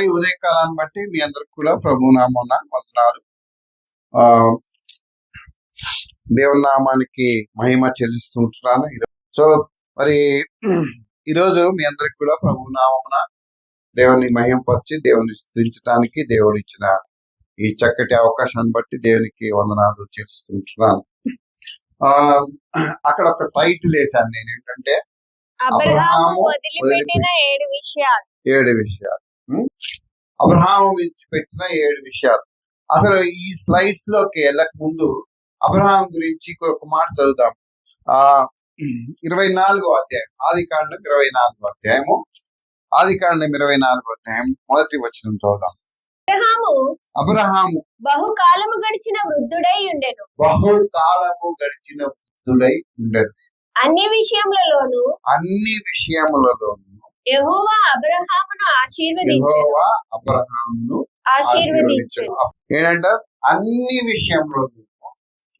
ఈ ఉదయకాలాన్ని బట్టి మీ అందరికి కూడా ప్రభు నామమున వందనాలు. ఆ దేవుని నామానికి మహిమ చెల్లిస్తుంటున్నాను. సో మరి ఈరోజు మీ అందరికి కూడా ప్రభు నామమున దేవుని మహిమపరిచి దేవుని స్తుతించడానికి దేవుడు ఇచ్చిన ఈ చక్కటి అవకాశాన్ని బట్టి దేవునికి వందనాలు చెల్లిస్తుంటున్నాను. అక్కడ ఒక టైటిల్ వేశాను నేను, ఏంటంటే అబ్రహాము వదిలిపెట్టిన 7 విషయాలు. అబ్రహాము విడిచిపెట్టిన 7 విషయాలు. అసలు ఈ స్లైడ్స్ లోకి వెళ్ళక ముందు అబ్రహాం గురించి ఒక మాట చదువుదాం. 24వ అధ్యాయం, ఆదికాండం 24వ అధ్యాయము, ఆదికాండం 24వ అధ్యాయం మొదటి వచనం చదువుదాం. అబ్రహాము బహుకాలము గడిచిన వృద్ధుడై ఉండెను. అన్ని విషయములలోను యెహోవా అబ్రహామును ఆశీర్వదించెను. ఏంటంట? అన్ని విషయంలోనూ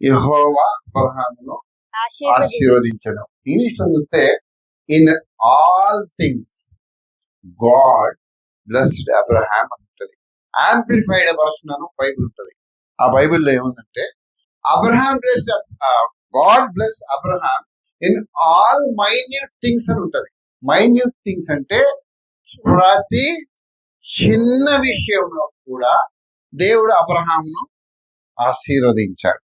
యెహోవా అబ్రహామును ఆశీర్వదించెను. ఇంగ్లీష్ లో చూస్తే in all things God blessed Abraham అని ఉంటుంది. యాంప్లిఫైడ్ వర్షన్ అని బైబిల్ ఉంటుంది. ఆ బైబిల్లో ఏముందంటే Abraham blessed God blessed Abraham in all minute things అని ఉంటది. మైన్యూట్ థింగ్స్ అంటే ప్రతి చిన్న విషయంలో కూడా దేవుడు అబ్రహాంను ఆశీర్వదించాడు.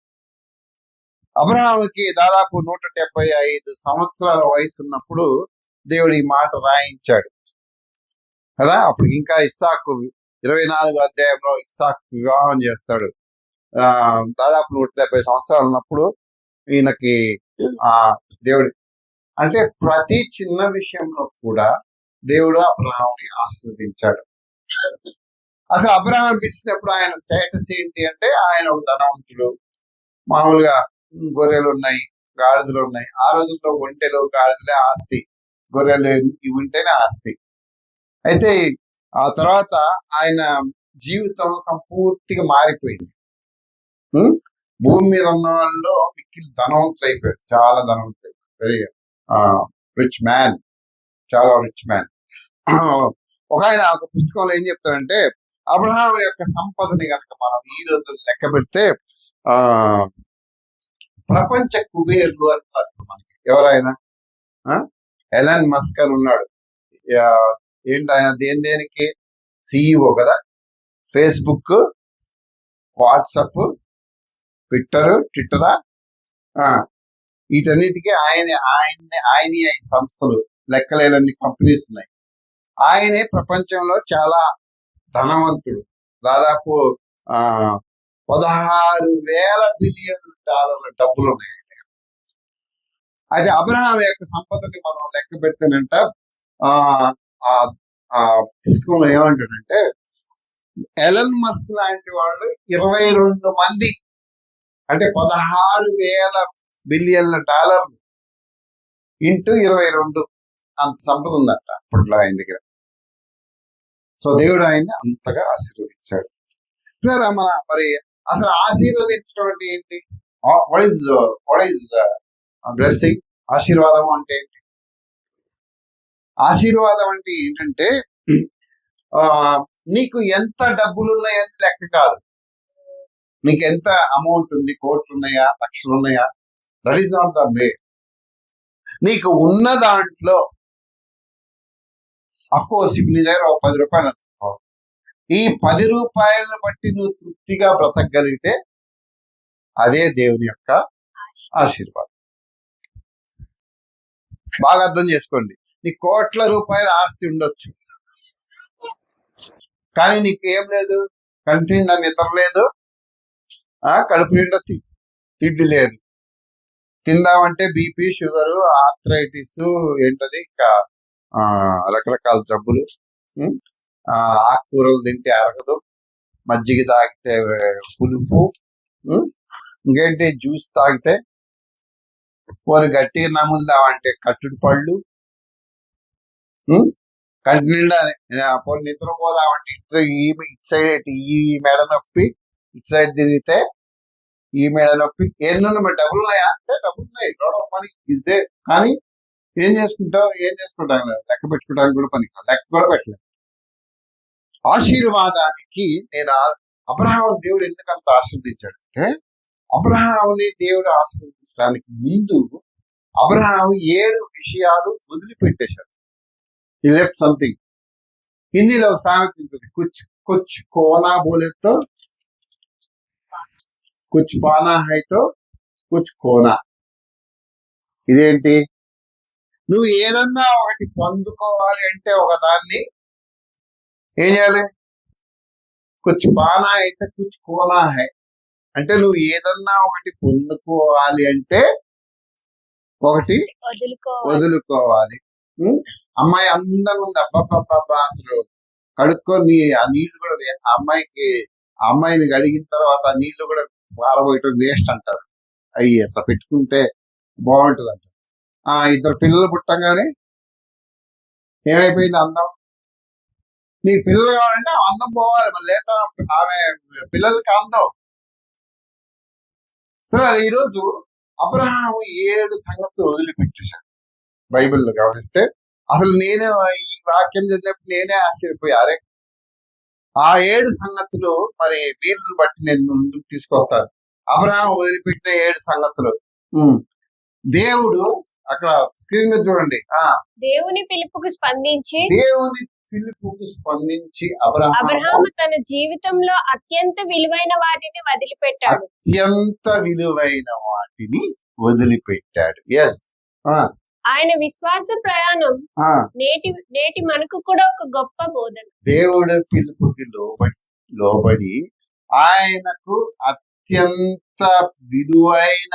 అబ్రహాముకి దాదాపు 175 సంవత్సరాల వయసు ఉన్నప్పుడు దేవుడు ఈ మాట రాయించాడు కదా. అప్పుడు ఇంకా ఇస్సాకు 24వ అధ్యాయంలో ఇస్సాకు వివాహం చేస్తాడు. దాదాపు 170 సంవత్సరాలు ఉన్నప్పుడు ఈయనకి దేవుడు అంటే ప్రతి చిన్న విషయంలో కూడా దేవుడు అబ్రహాముని ఆశీర్వదించాడు. అసలు అబ్రహాం పిలిచినప్పుడు ఆయన స్టేటస్ ఏంటి అంటే, ఆయన ఒక ధనవంతుడు. మామూలుగా గొర్రెలు ఉన్నాయి, గాడిదలు ఉన్నాయి. ఆ రోజుల్లో ఒంటెలు గాడిదలే ఆస్తి, గొర్రెలు ఇవి ఉంటేనే ఆస్తి. అయితే ఆ తర్వాత ఆయన జీవితం సంపూర్తిగా మారిపోయింది. భూమి మీద ఉన్న వాళ్ళలో మిక్కిలి ధనవంతులు అయిపోయాడు, చాలా ధనవంతులు అయిపోయాడు. వెరీ రిచ్ మ్యాన్, చాలా రిచ్ మ్యాన్. ఒక ఆయన ఒక పుస్తకంలో ఏం చెప్తాడంటే, అబ్రహాం యొక్క సంపదని కనుక మనం ఈ రోజు లెక్క పెడితే ప్రపంచ కుబేర్లు అంటారు మనకి. ఎవరైనా ఎలన్ మస్క్ అని ఉన్నాడు. ఏంటి ఆయన దేనికి సిఇఓ కదా. ఫేస్బుక్, వాట్సాప్, ట్విట్టరా వీటన్నిటికీ ఆయన సంస్థలు, లెక్కలేనన్ని కంపెనీస్ ఉన్నాయి. ఆయనే ప్రపంచంలో చాలా ధనవంతుడు. దాదాపు 16,000 బిలియన్ డాలర్ల డబ్బులు ఉన్నాయి. అయితే అబ్రహాం యొక్క సంపదని మనం లెక్క పెడితేనంట ఆ పుస్తకంలో ఏమంటాడంటే, ఎలన్ మస్క్ లాంటి వాళ్ళు 22 మంది, అంటే 16,000 బిలియన్ల డాలర్లు ఇంటూ 22 అంత సంపద ఉందంట అప్పట్లో ఆయన దగ్గర. సో దేవుడు ఆయన్ని అంతగా ఆశీర్వదించాడు. మరి అసలు ఆశీర్వదించడం అంటే ఏంటి? What is blessing? ఆశీర్వాదం అంటే ఏంటి? ఆశీర్వాదం అంటే ఏంటంటే నీకు ఎంత డబ్బులు ఉన్నాయని లెక్క కాదు. నీకు ఎంత అమౌంట్ ఉంది, కోట్లు ఉన్నాయా, లక్షలు ఉన్నాయా, that is not the way. నీకు ఉన్న దాంట్లో అఫ్ కోర్స్ ఇప్పుడు నీ దగ్గర 10 రూపాయలు అనుకో, ఈ 10 రూపాయలను బట్టి నువ్వు తృప్తిగా బ్రతకగలిగితే అదే దేవుని యొక్క ఆశీర్వాదం. బాగా అర్థం చేసుకోండి. నీ కోట్ల రూపాయల ఆస్తి ఉండొచ్చు, కానీ నీకు ఏం లేదు, కంటి నిండా నిద్ర లేదు, కడుపు నిండా తిండి లేదు. తిందామంటే బీపీ, షుగరు, ఆర్థరైటిస్, ఏంటది ఇంకా రకరకాల జబ్బులు. ఆకుకూరలు తింటే అరగదు, మజ్జిగ తాగితే పులుపు, ఇంకేంటి జ్యూస్ తాగితే, పోనీ గట్టిగా నములుదామంటే కట్టుడు పళ్ళు, కంటి నిండా పోనీ నిద్రపోదామంటే ఇటు సైడ్ ఈ మెడ నొప్పి, ఇటు సైడ్ తిరిగితే ఈ మెడ నొప్పి. ఎన్నున్న డబ్బులు ఉన్నాయా అంటే డబ్బులు ఉన్నాయి, load of money is they. కానీ ఏం చేసుకుంటాం లెక్క పెట్టుకోవడానికి కూడా పనికి లెక్క కూడా పెట్టలేదు. ఆశీర్వాదానికి నేను అబ్రహాం దేవుడు ఎందుకంత ఆశీర్వదించాడంటే, అబ్రహాంని దేవుడు ఆశీర్వదించడానికి ముందు అబ్రహాం 7 విషయాలు వదిలిపెట్టేశాడు. ఈ లెఫ్ట్ సంథింగ్. హిందీలో ఒక సామెత ఉంటుంది, కుచ్ కుచ్ కోనా బోలేతో కుచ్ పానా హైతో కుచ్ కోనా. ఇదేంటి? నువ్వు ఏదన్నా ఒకటి పొందుకోవాలి అంటే ఒకదాన్ని ఏం చేయాలి? కుచ్ పానా అయితే కుచ్ కోనా హై. అంటే నువ్వు ఏదన్నా ఒకటి పొందుకోవాలి అంటే ఒకటి వదులుకోవాలి. అమ్మాయి అందంగా ఉంది, అబ్బాబ్బా అసలు కడుక్కొని ఆ నీళ్లు కూడా అమ్మాయిని కడిగిన తర్వాత ఆ నీళ్లు కూడా పారబోయటం వేస్ట్ అంటారు. అవి అట్లా పెట్టుకుంటే బాగుంటుంది అంటారు. 2 పిల్లలు పుట్టంగానే ఏమైపోయింది అందం? నీకు పిల్లలు కావాలంటే ఆ అందం పోవాలి, మళ్ళీ లేదా ఆమె పిల్లలకి అందం. ఈరోజు అబ్రహాము 7 సంగతులు వదిలిపెట్టేశాడు. బైబిల్లో గమనిస్తే అసలు నేనే ఈ వాక్యం చదివినప్పుడు నేనే ఆశ్చర్యపోయారే. ఆ 7 సంగతులు మరి వీళ్ళని బట్టి నేను ముందుకు తీసుకొస్తాను. అబ్రహాం వదిలిపెట్టిన 7 సంగతులు. దేవుడు అక్కడ స్క్రీన్ మీద చూడండి. దేవుని పిలుపుకు స్పందించి అబ్రహాము తన జీవితంలో అత్యంత విలువైన వాటిని వదిలిపెట్టాడు. ఎస్, ఆయన విశ్వాస ప్రయాణం నేటి మనకు కూడా ఒక గొప్ప బోధన. దేవుడు పిలుపుకి లోబడి ఆయనకు అత్యంత విలువైన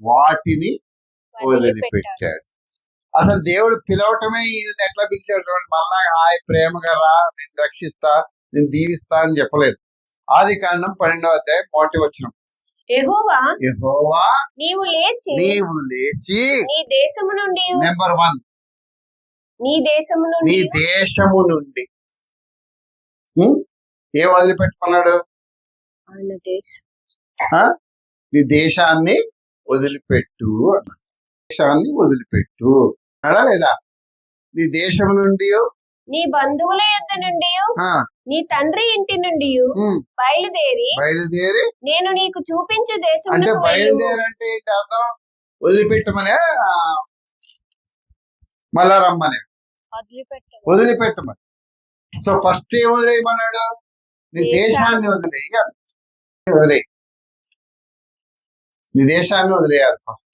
వాటిని వదిలిపెట్టాడు. అసలు దేవుడు పిలవటమే ఈయన ఎట్లా పిలిచాడు చూడండి. మళ్ళా ప్రేమగా రా, నేను రక్షిస్తా, నేను దీవిస్తా అని చెప్పలేదు. ఆదికాండం 12వ అధ్యాయం 1వ వచనం, యెహోవా నీవు లేచి నీ దేశము నుండి నెంబర్ 1 నీ దేశము నుండి ఏం వదిలిపెట్టుకున్నాడు? నీ దేశాన్ని వదిలిపెట్టు అన్నాడు. దేశాన్ని వదిలిపెట్టు అన్నాడా లేదా? నీ దేశం నుండి, నీ బంధువుల యొద్ద నుండి, నీ తండ్రి ఇంటి నుండి బయలుదేరి నేను నీకు చూపించే దేశం. అంటే బయలుదేరి అంటే ఏంటి అర్థం? వదిలిపెట్టమనే, మళ్ళా రమ్మనే, వదిలిపెట్టమని. సో ఫస్ట్ ఏం వదిలేయమన్నాడు? నీ దేశాన్ని వదిలేయాలి. నీ దేశాన్ని వదిలేయాలి. ఫస్ట్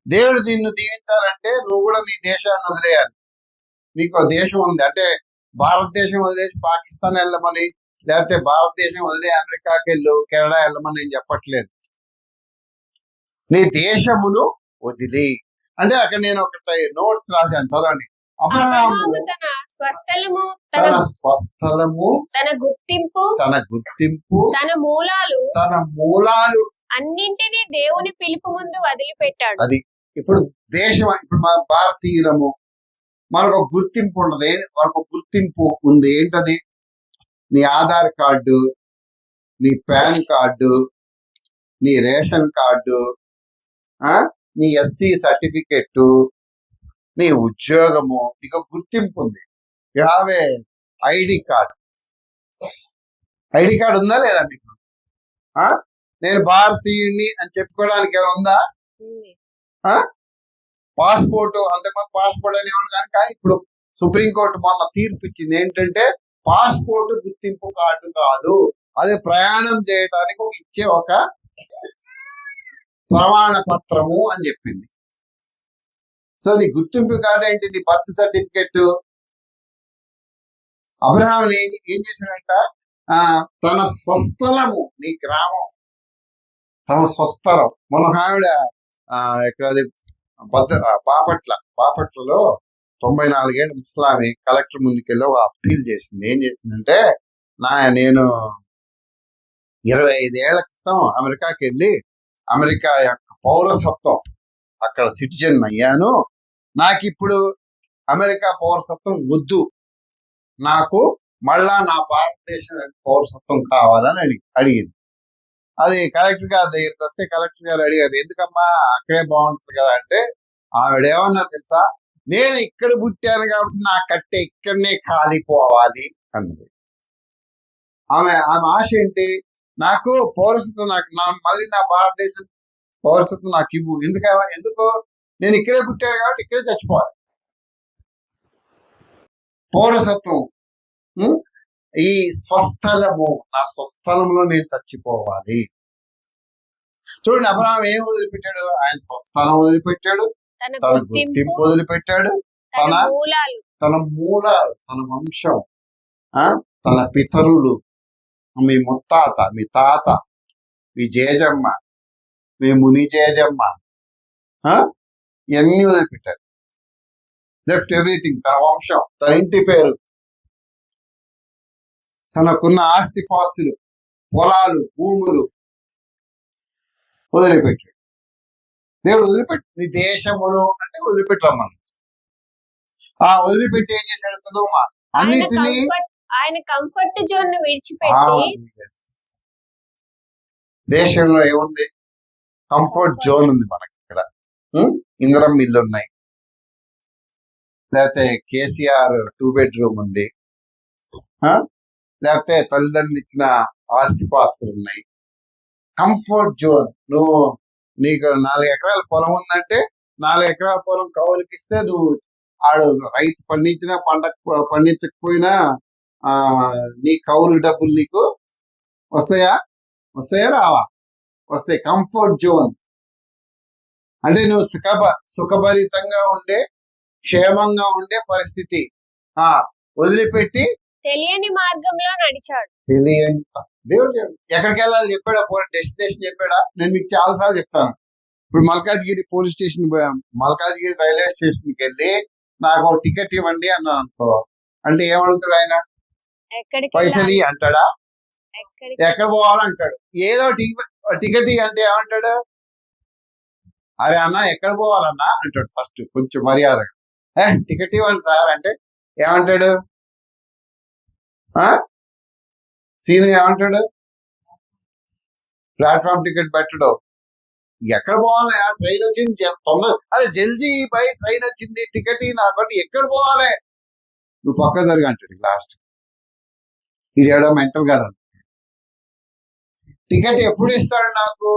దేవుడు నిన్ను దీవించాలంటే నువ్వు కూడా నీ దేశాన్ని వదిలేయాలి. నీకు దేశం ఉంది అంటే భారతదేశం వదిలేసి పాకిస్తాన్ వెళ్ళమని, లేకపోతే భారతదేశం వదిలే అమెరికాకి వెళ్ళు, కెనడా వెళ్ళమని నేను చెప్పట్లేదు. నీ దేశమును వదిలి అంటే అక్కడ నేను ఒకటి నోట్స్ రాశాను, చదవండి. అబ్రహాము తన స్వస్థలము, తన గుర్తింపు, తన మూలాలు అన్నింటినీ దేవుని పిలుపు ముందు వదిలిపెట్టాడు. అది ఇప్పుడు దేశం. ఇప్పుడు మన భారతీయులము, మనకు ఒక గుర్తింపు ఉన్నది. మనకు ఒక గుర్తింపు ఉంది. ఏంటది? నీ ఆధార్ కార్డు, నీ పాన్ కార్డు, నీ రేషన్ కార్డు, నీ ఎస్సీ సర్టిఫికెట్, నీ ఉద్యోగము, నీకు ఒక గుర్తింపు ఉంది. You have a ID card. ID card ఉందా లేదా మీకు? నేను భారతీయుడిని అని చెప్పుకోవడానికి ఏమైనా ఉందా? పాస్పోర్ట్, అంతకుముందు పాస్పోర్ట్ అనేవాడు కానీ ఇప్పుడు సుప్రీంకోర్టు మొన్న తీర్పు ఇచ్చింది ఏంటంటే పాస్పోర్ట్ గుర్తింపు కార్డు కాదు, అది ప్రయాణం చేయడానికి ఇచ్చే ఒక ప్రమాణ పత్రము అని చెప్పింది. సో నీ గుర్తింపు కార్డు ఏంటి? నీ బర్త్ సర్టిఫికెట్. అబ్రహాం ఏం చేశాడంట? తన స్వస్థలము, నీ గ్రామం, తన స్వస్థలం. మన ఆవిడ ఇక్కడ బాపట్లలో 94 ఏళ్ళ ముసలామి కలెక్టర్ ముందుకెళ్ళి ఒక అప్పీల్ చేసింది. ఏం చేసిందంటే, నేను 25 ఏళ్ల క్రితం అమెరికాకి వెళ్ళి అమెరికా యొక్క పౌరసత్వం, అక్కడ సిటిజన్ అయ్యాను, నాకు ఇప్పుడు అమెరికా పౌరసత్వం వద్దు, నాకు మళ్ళా నా భారతదేశం పౌరసత్వం కావాలని అడిగింది. అది కలెక్టర్ గారి దగ్గరికి వస్తే కలెక్టర్ గారు అడిగారు, ఎందుకమ్మా అక్కడే బాగుంటుంది కదా అంటే, ఆవిడేమన్నా తెలుసా, నేను ఇక్కడ పుట్టాను కాబట్టి నా కట్టె ఇక్కడనే కాలిపోవాలి అన్నది. ఆమె ఆశ ఏంటి? నాకు పౌరసత్వం, మళ్ళీ నా భారతదేశం పౌరసత్వం నాకు ఇవ్వు. ఎందుకు? నేను ఇక్కడే పుట్టాను కాబట్టి ఇక్కడే చచ్చిపోవాలి. పౌరసత్వం, ఈ స్వస్థలము, నా స్వస్థలంలో నేను చచ్చిపోవాలి. చూడండి, అబ్రహాం ఏం వదిలిపెట్టాడు? ఆయన స్వస్థలం వదిలిపెట్టాడు, తన గుర్తింపు వదిలిపెట్టాడు, తన మూలాలు, తన వంశం, తన పితరులు, మీ ముత్తాత, మీ తాత, మీ జేజమ్మ, మీ ముని జేజమ్మ, ఇవన్నీ వదిలిపెట్టారు. Left everything. తన వంశం, తన ఇంటి పేరు, తనకున్న ఆస్తి పాస్తులు, పొలాలు, భూములు వదిలిపెట్టాడు. దేవుడు వదిలిపెట్టి నీ దేశమును అంటే వదిలిపెట్టమ్మను. వదిలిపెట్టి ఏం చేశాడు? చదువుమా, అన్నిటినీ ఆయన కంఫర్ట్ జోన్ విడిచిపెట్టి. దేశంలో ఏముంది? కంఫర్ట్ జోన్ ఉంది మనకి. ఇక్కడ ఇందిరం ఇల్లు ఉన్నాయి, లేకపోతే కేసీఆర్ 2 బెడ్రూమ్ ఉంది, లేకపోతే తల్లిదండ్రులు ఇచ్చిన ఆస్తిపాస్తులు ఉన్నాయి. Comfort zone. నీకు 4 ఎకరాల పొలం ఉందంటే 4 ఎకరాల పొలం కౌలుకి ఇస్తే నువ్వు రైతు పండించినా పండించకపోయినా నీ కౌలు డబ్బులు నీకు వస్తాయా రావా? వస్తాయి. కంఫర్ట్ జోన్ అంటే నువ్వు సుఖభరితంగా ఉండే, క్షేమంగా ఉండే పరిస్థితి వదిలిపెట్టి తెలియని మార్గంలో నడిచాడు. తెలియని దేవుడు ఎక్కడికి వెళ్ళాలి చెప్పాడా? డెస్టినేషన్ చెప్పాడా? నేను మీకు చాలాసార్లు చెప్తాను. ఇప్పుడు Malkajgiri police station, Malkajgiri railway స్టేషన్కి వెళ్ళి నాకు టికెట్ ఇవ్వండి అన్నాను అనుకో, అంటే ఏమడుగుతాడు ఆయన? పైసలు అంటాడా? ఎక్కడ పోవాలంటాడు. ఏదో టికెట్ అంటే ఏమంటాడు? అరే అన్న ఎక్కడ పోవాలన్నా అంటాడు ఫస్ట్, కొంచెం మర్యాదగా. టికెట్ ఇవ్వండి సార్ అంటే ఏమంటాడు? సీన్ ఏమంటాడు? ప్లాట్ఫామ్ టికెట్ పెట్టడు. ఎక్కడ పోవాలి? ట్రైన్ వచ్చింది తొందర, అరే జల్జీ బై ట్రైన్ వచ్చింది, టికెట్ నాకు ఎక్కడ పోవాలి? నువ్వు పక్క జరిగి అంటాడు. లాస్ట్ ఇదేడో మెంటల్ గాడు. టికెట్ ఎప్పుడు ఇస్తాడు నాకు?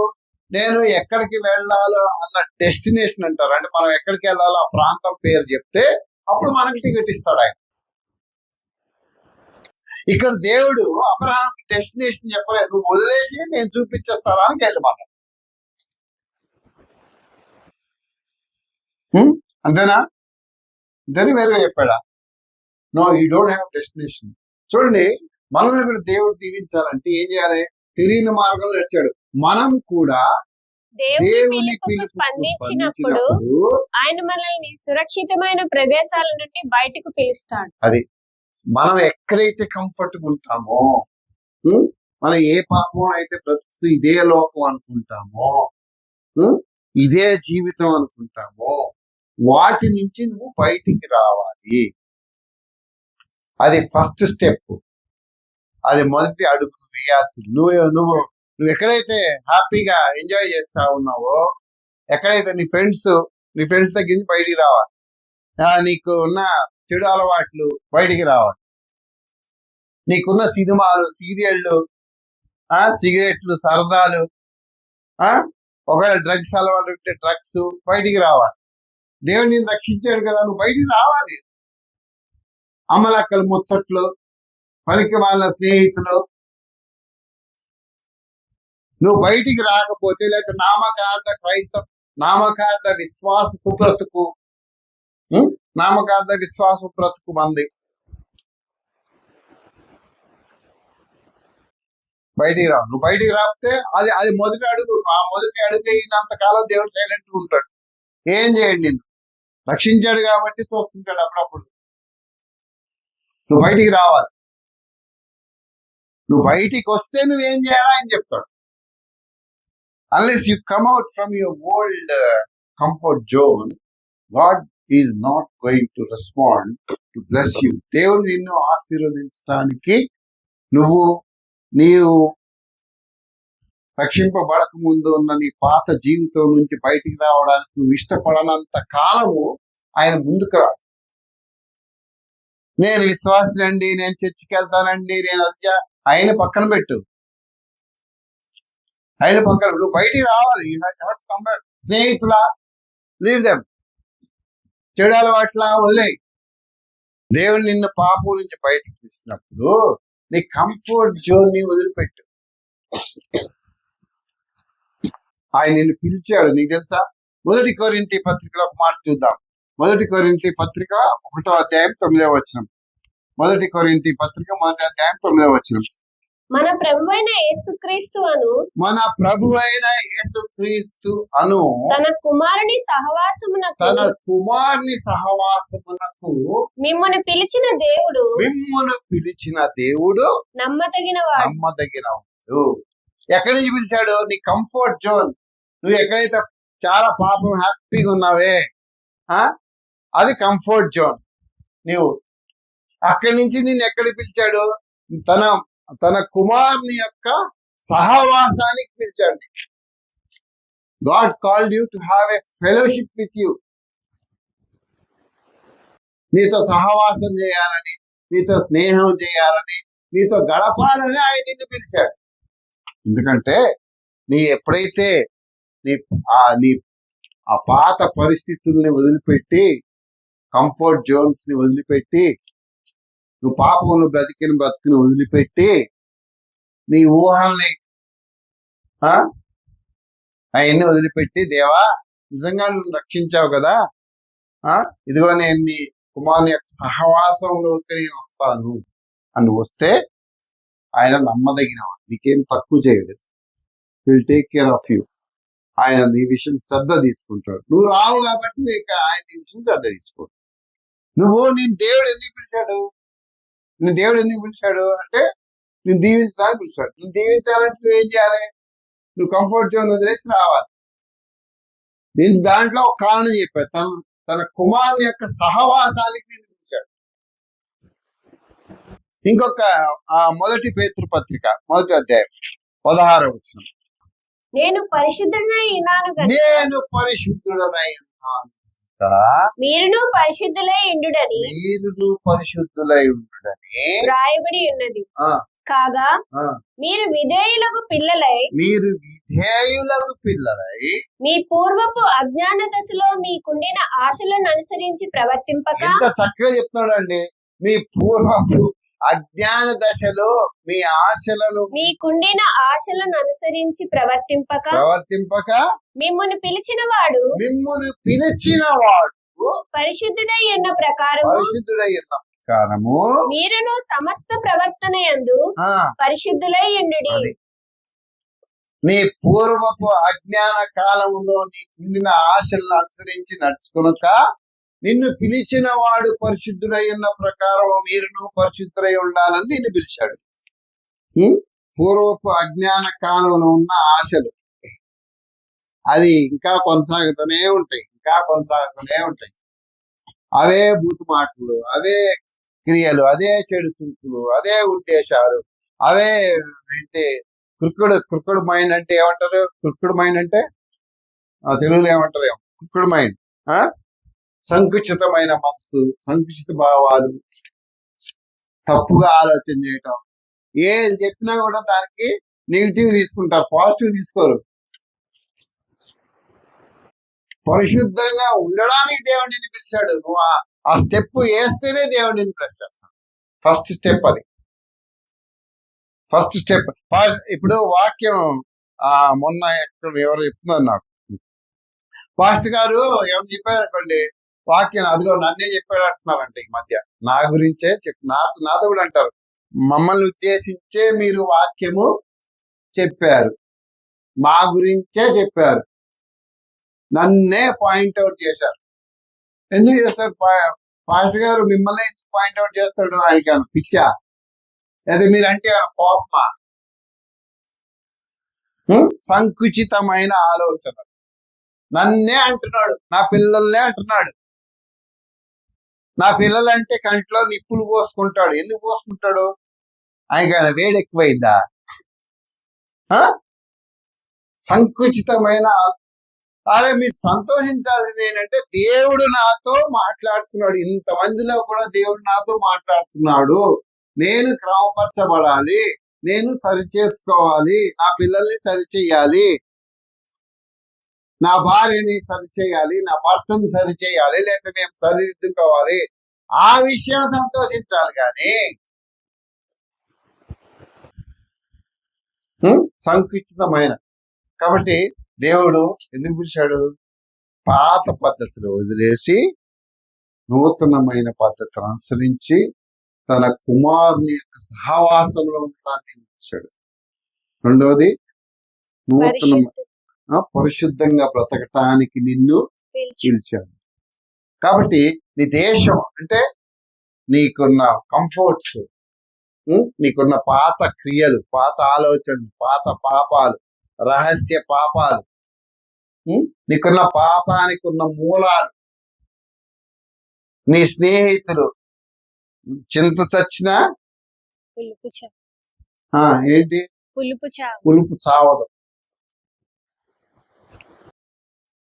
నేను ఎక్కడికి వెళ్ళాలో అన్న డెస్టినేషన్ అంటారు, అంటే మనం ఎక్కడికి వెళ్ళాలో ఆ ప్రాంతం పేరు చెప్తే అప్పుడు మనకి టికెట్ ఇస్తాడు ఆయన. ఇక్కడ దేవుడు అబ్రహాంకి డెస్టినేషన్ చెప్పలేదు, నువ్వు వదిలేసి నేను చూపించేస్తానికి వెళ్ళమన్నాడు. అంతేనా? అంతేనా వేరుగా చెప్పాడా? No, you don't have destination. చూడండి, మనల్ని కూడా దేవుడు దీవించాలంటే ఏం చేయాలి? తెలియని మార్గంలో నడిచాడు. మనం కూడా దేవుని పిలుపుకు స్పందించినప్పుడు ఆయన మనల్ని సురక్షితమైన ప్రదేశాల నుండి బయటకు పిలుస్తాడు. అది మనం ఎక్కడైతే కంఫర్ట్ ఉంటామో, మనం ఏ పాపం అయితే బ్రతుకుతూ ఇదే లోకం అనుకుంటామో, ఇదే జీవితం అనుకుంటామో, వాటి నుంచి నువ్వు బయటికి రావాలి. అది ఫస్ట్ స్టెప్, అది మొదటి అడుగు నువ్వు వేయాల్సింది. నువ్వు ఎక్కడైతే హ్యాపీగా ఎంజాయ్ చేస్తా ఉన్నావో, ఎక్కడైతే నీ ఫ్రెండ్స్ దగ్గర నుంచి బయటికి రావాలి. నీకు ఉన్న చెడు అలవాట్లు బయటికి రావాలి. నీకున్న సినిమాలు, సీరియళ్ళు, సిగరెట్లు, సరదాలు, ఒకవేళ డ్రగ్స్ అలవాటు ఉంటే డ్రగ్స్ బయటికి రావాలి. దేవుడు నేను రక్షించాడు కదా, నువ్వు బయటికి రావాలి. అమ్మలక్కలు, ముచ్చట్లు, పనికి వాళ్ళ స్నేహితులు, నువ్వు బయటికి రాకపోతే, లేకపోతే నామకార్థ విశ్వాసపు బ్రతుకు మంది బయటికి రావు. నువ్వు బయటికి రాకపోతే అది మొదటి అడుగు. ఆ మొదటి అడుగు అయినంత కాలం దేవుడు సైలెంట్గా ఉంటాడు. ఏం చేయండి, నిన్ను రక్షించాడు కాబట్టి చూస్తుంటాడు అప్పుడప్పుడు. నువ్వు బయటికి రావాలి. నువ్వు బయటికి వస్తే నువ్వేం చేయాలా అని చెప్తాడు. Unless you come out from your old comfort zone, God is not going to respond to bless you. దేవుడు నిన్ను ఆశీర్వదించడానికి, నీవు రక్షింపబడక ముందు ఉన్న నీ పాత జీవితం నుంచి బయటికి రావడానికి నువ్వు ఇష్టపడనంత కాలము ఆయన ముందుకు రాడు. నేను విశ్వాసినండి, నేను చర్చికి వెళ్తానండి, నేను ఆయన పక్కన పెట్టు, ఆయన పక్కన నువ్వు బయటికి రావాలి. స్నేహితులా లీవ్ దెమ్, చెడు అలవాట్లా వదిలేయి. దేవుడు నిన్ను పాపం నుంచి బయటికి తీసినప్పుడు నీ కంఫర్ట్ జోన్ ని వదిలిపెట్టు. ఆయన నిన్ను పిలిచాడు, నీకు తెలుసా? 1 కొరింథీ పత్రికలో ఒక మాట చూద్దాం. 1 కొరింథీ పత్రిక 1వ అధ్యాయం 9వ వచనం. 1 కొరింథీ పత్రిక 1వ అధ్యాయం 9వ వచనం. మన ప్రభువైన యేసుక్రీస్తు అను తన కుమారుని సహవాసమునకు మిమ్మును పిలిచిన దేవుడు నమ్మదగినవాడు. ఎక్కడి నుంచి పిలిచాడు? నీ కంఫర్ట్ జోన్. నువ్వు ఎక్కడైతే చాలా పాపం హ్యాపీగా ఉన్నావే, అది కంఫర్ట్ జోన్. నువ్వు అక్కడి నుంచి నిన్ను ఎక్కడికి పిలిచాడు? తన కుమారుని యొక్క సహవాసానికి పిలిచాడు. God called you to have a fellowship with you. నీతో సహవాసం చేయాలని, నీతో స్నేహం చేయాలని, నీతో గడపాలని ఆయన నిన్ను పిలిచాడు. ఎందుకంటే ఎప్పుడైతే నీ పాత పరిస్థితుల్ని వదిలిపెట్టి, కంఫర్ట్ జోన్స్ ని వదిలిపెట్టి, నువ్వు పాపంలో బ్రతుకుని వదిలిపెట్టి, నీ ఊహల్ని అవన్నీ వదిలిపెట్టి, దేవా నిజంగా నువ్వు రక్షించావు కదా, ఇదిగో నేను నీ కుమారుని యొక్క సహవాసంలోకి నేను వస్తాను అని వస్తే ఆయన నమ్మదగినవాడు, నీకేం తక్కువ చేయడు. Will take care of you. ఆయన నీ విషయం శ్రద్ధ తీసుకుంటాడు. నువ్వు రావు కాబట్టి ఆయన నీ విషయం శ్రద్ధ తీసుకోడు. నేను దేవుడు ఎందుకు పిలిచాడు? అంటే నేను దీవించడానికి పిలిచాడు. నువ్వు దీవించాలంటే నువ్వేం చేయాలి? నువ్వు కంఫర్ట్ జోన్ వదిలేసి రావాలి. నేను దాంట్లో ఒక కారణం చెప్పాడు, తన కుమారుని యొక్క సహవాసానికి నేను పిలిచాడు. ఇంకొక 1 పేతురు పత్రిక 1వ అధ్యాయం 16వ వచనం. నేను పరిశుద్ధుడనై ఉన్నాను మీరును పరిశుద్ధులై ఉండుడని రాయబడి ఉన్నది. కాగా మీరు విధేయులకు పిల్లలై మీ పూర్వపు అజ్ఞాన దశలో మీకుండిన ఆశలను అనుసరించి ప్రవర్తింపక. ఎంత చక్కగా చెప్తున్నాడండి. మీ పూర్వపు అజ్ఞాన దశలో మీకుండిన ఆశలను అనుసరించి ప్రవర్తింపక మిమ్మును పిలిచిన వాడు పరిశుద్ధుడై ఉన్న ప్రకారము మీరును సమస్త ప్రవర్తన యందు పరిశుద్ధులై ఉండుడి. నీ పూర్వపు అజ్ఞాన కాలంలో నీకుండిన ఆశలను అనుసరించి నడుచుకొనక నిన్ను పిలిచిన వాడు పరిశుద్ధుడై ఉన్న ప్రకారం మీరును పరిశుద్ధుడై ఉండాలని నిన్ను పిలిచాడు. పూర్వపు అజ్ఞాన కాలంలో ఉన్న ఆశలు అది ఇంకా కొనసాగుతూనే ఉంటాయి. అవే బూతు మాటలు, అవే క్రియలు, అదే చెడు చూపులు, అదే ఉద్దేశాలు, అవే క్రికెడ్ మైండ్ అంటే ఏమంటారు? క్రికెడ్ మైండ్ అంటే తెలుగులో ఏమంటారు? క్రికెడ్ మైండ్. సంకుచితమైన మనసు, సంకుచిత భావాలు, తప్పుగా ఆలోచన చేయటం. ఏది చెప్పినా కూడా దానికి నెగిటివ్ తీసుకుంటారు, పాజిటివ్ తీసుకోరు. పరిశుద్ధంగా ఉండడానికి దేవుడిని పిలిచాడు. నువ్వు ఆ స్టెప్ వేస్తేనే దేవుడిని ప్రెస్ చేస్తాడు. ఫస్ట్ స్టెప్ అది. ఇప్పుడు వాక్యం మొన్న ఎవరు చెప్తున్నారు నాకు, పాస్టర్ గారు ఎవరు చెప్పారు అనుకోండి వాక్యం, అదిగో నన్నే చెప్పాడు అంటున్నారంట ఈ మధ్య. నా గురించే నాతో కూడా అంటారు, మమ్మల్ని ఉద్దేశించే మీరు వాక్యము చెప్పారు, మా గురించే చెప్పారు, నన్నే పాయింట్అవుట్ చేశారు. ఎందుకు చేస్తారు? పాస్టర్ గారు మిమ్మల్ని ఎందుకు పాయింట్అవుట్ చేస్తాడు? ఆయనకి పిచ్చా? లేదా మీరంటే కోపమా? సంకుచితమైన ఆలోచన. నన్నే అంటున్నాడు, నా పిల్లల్నే అంటున్నాడు. నా పిల్లలంటే కంట్లో నిప్పులు పోసుకుంటాడు. ఎందుకు పోసుకుంటాడు? ఆయన వేడి ఎక్కువైందా? సంకుచితమైన. అరే మీరు సంతోషించాల్సింది ఏంటంటే దేవుడు నాతో మాట్లాడుతున్నాడు. ఇంతమందిలో కూడా దేవుడు నాతో మాట్లాడుతున్నాడు. నేను క్రమపరచబడాలి, నేను సరి చేసుకోవాలి, నా పిల్లల్ని సరి చేయాలి, నా భార్యని సరి చేయాలి, నా భర్తని సరి చేయాలి, లేకపోతే మేము సరిదిద్దుకోవాలి, ఆ విషయం సంతోషించాలి. కానీ సంకుచితమైన కాబట్టి దేవుడు ఎందుకు పిలిచాడు? పాత పద్ధతులు వదిలేసి నూతనమైన పద్ధతిని అనుసరించి తన కుమారుని యొక్క సహవాసంలో ఉండడానికి పిలిచాడు. రెండవది నూతన పరిశుద్ధంగా బ్రతకటానికి నిన్ను పిలిచాడు. కాబట్టి నీ దేశం అంటే నీకున్న కంఫర్ట్స్, నీకున్న పాత క్రియలు, పాత ఆలోచనలు, పాత పాపాలు, రహస్య పాపాలు, నీకున్న పాపానికి ఉన్న మూలాలు, నీ స్నేహితులు చింత చచ్చినా ఏంటి పులుపు చావదు.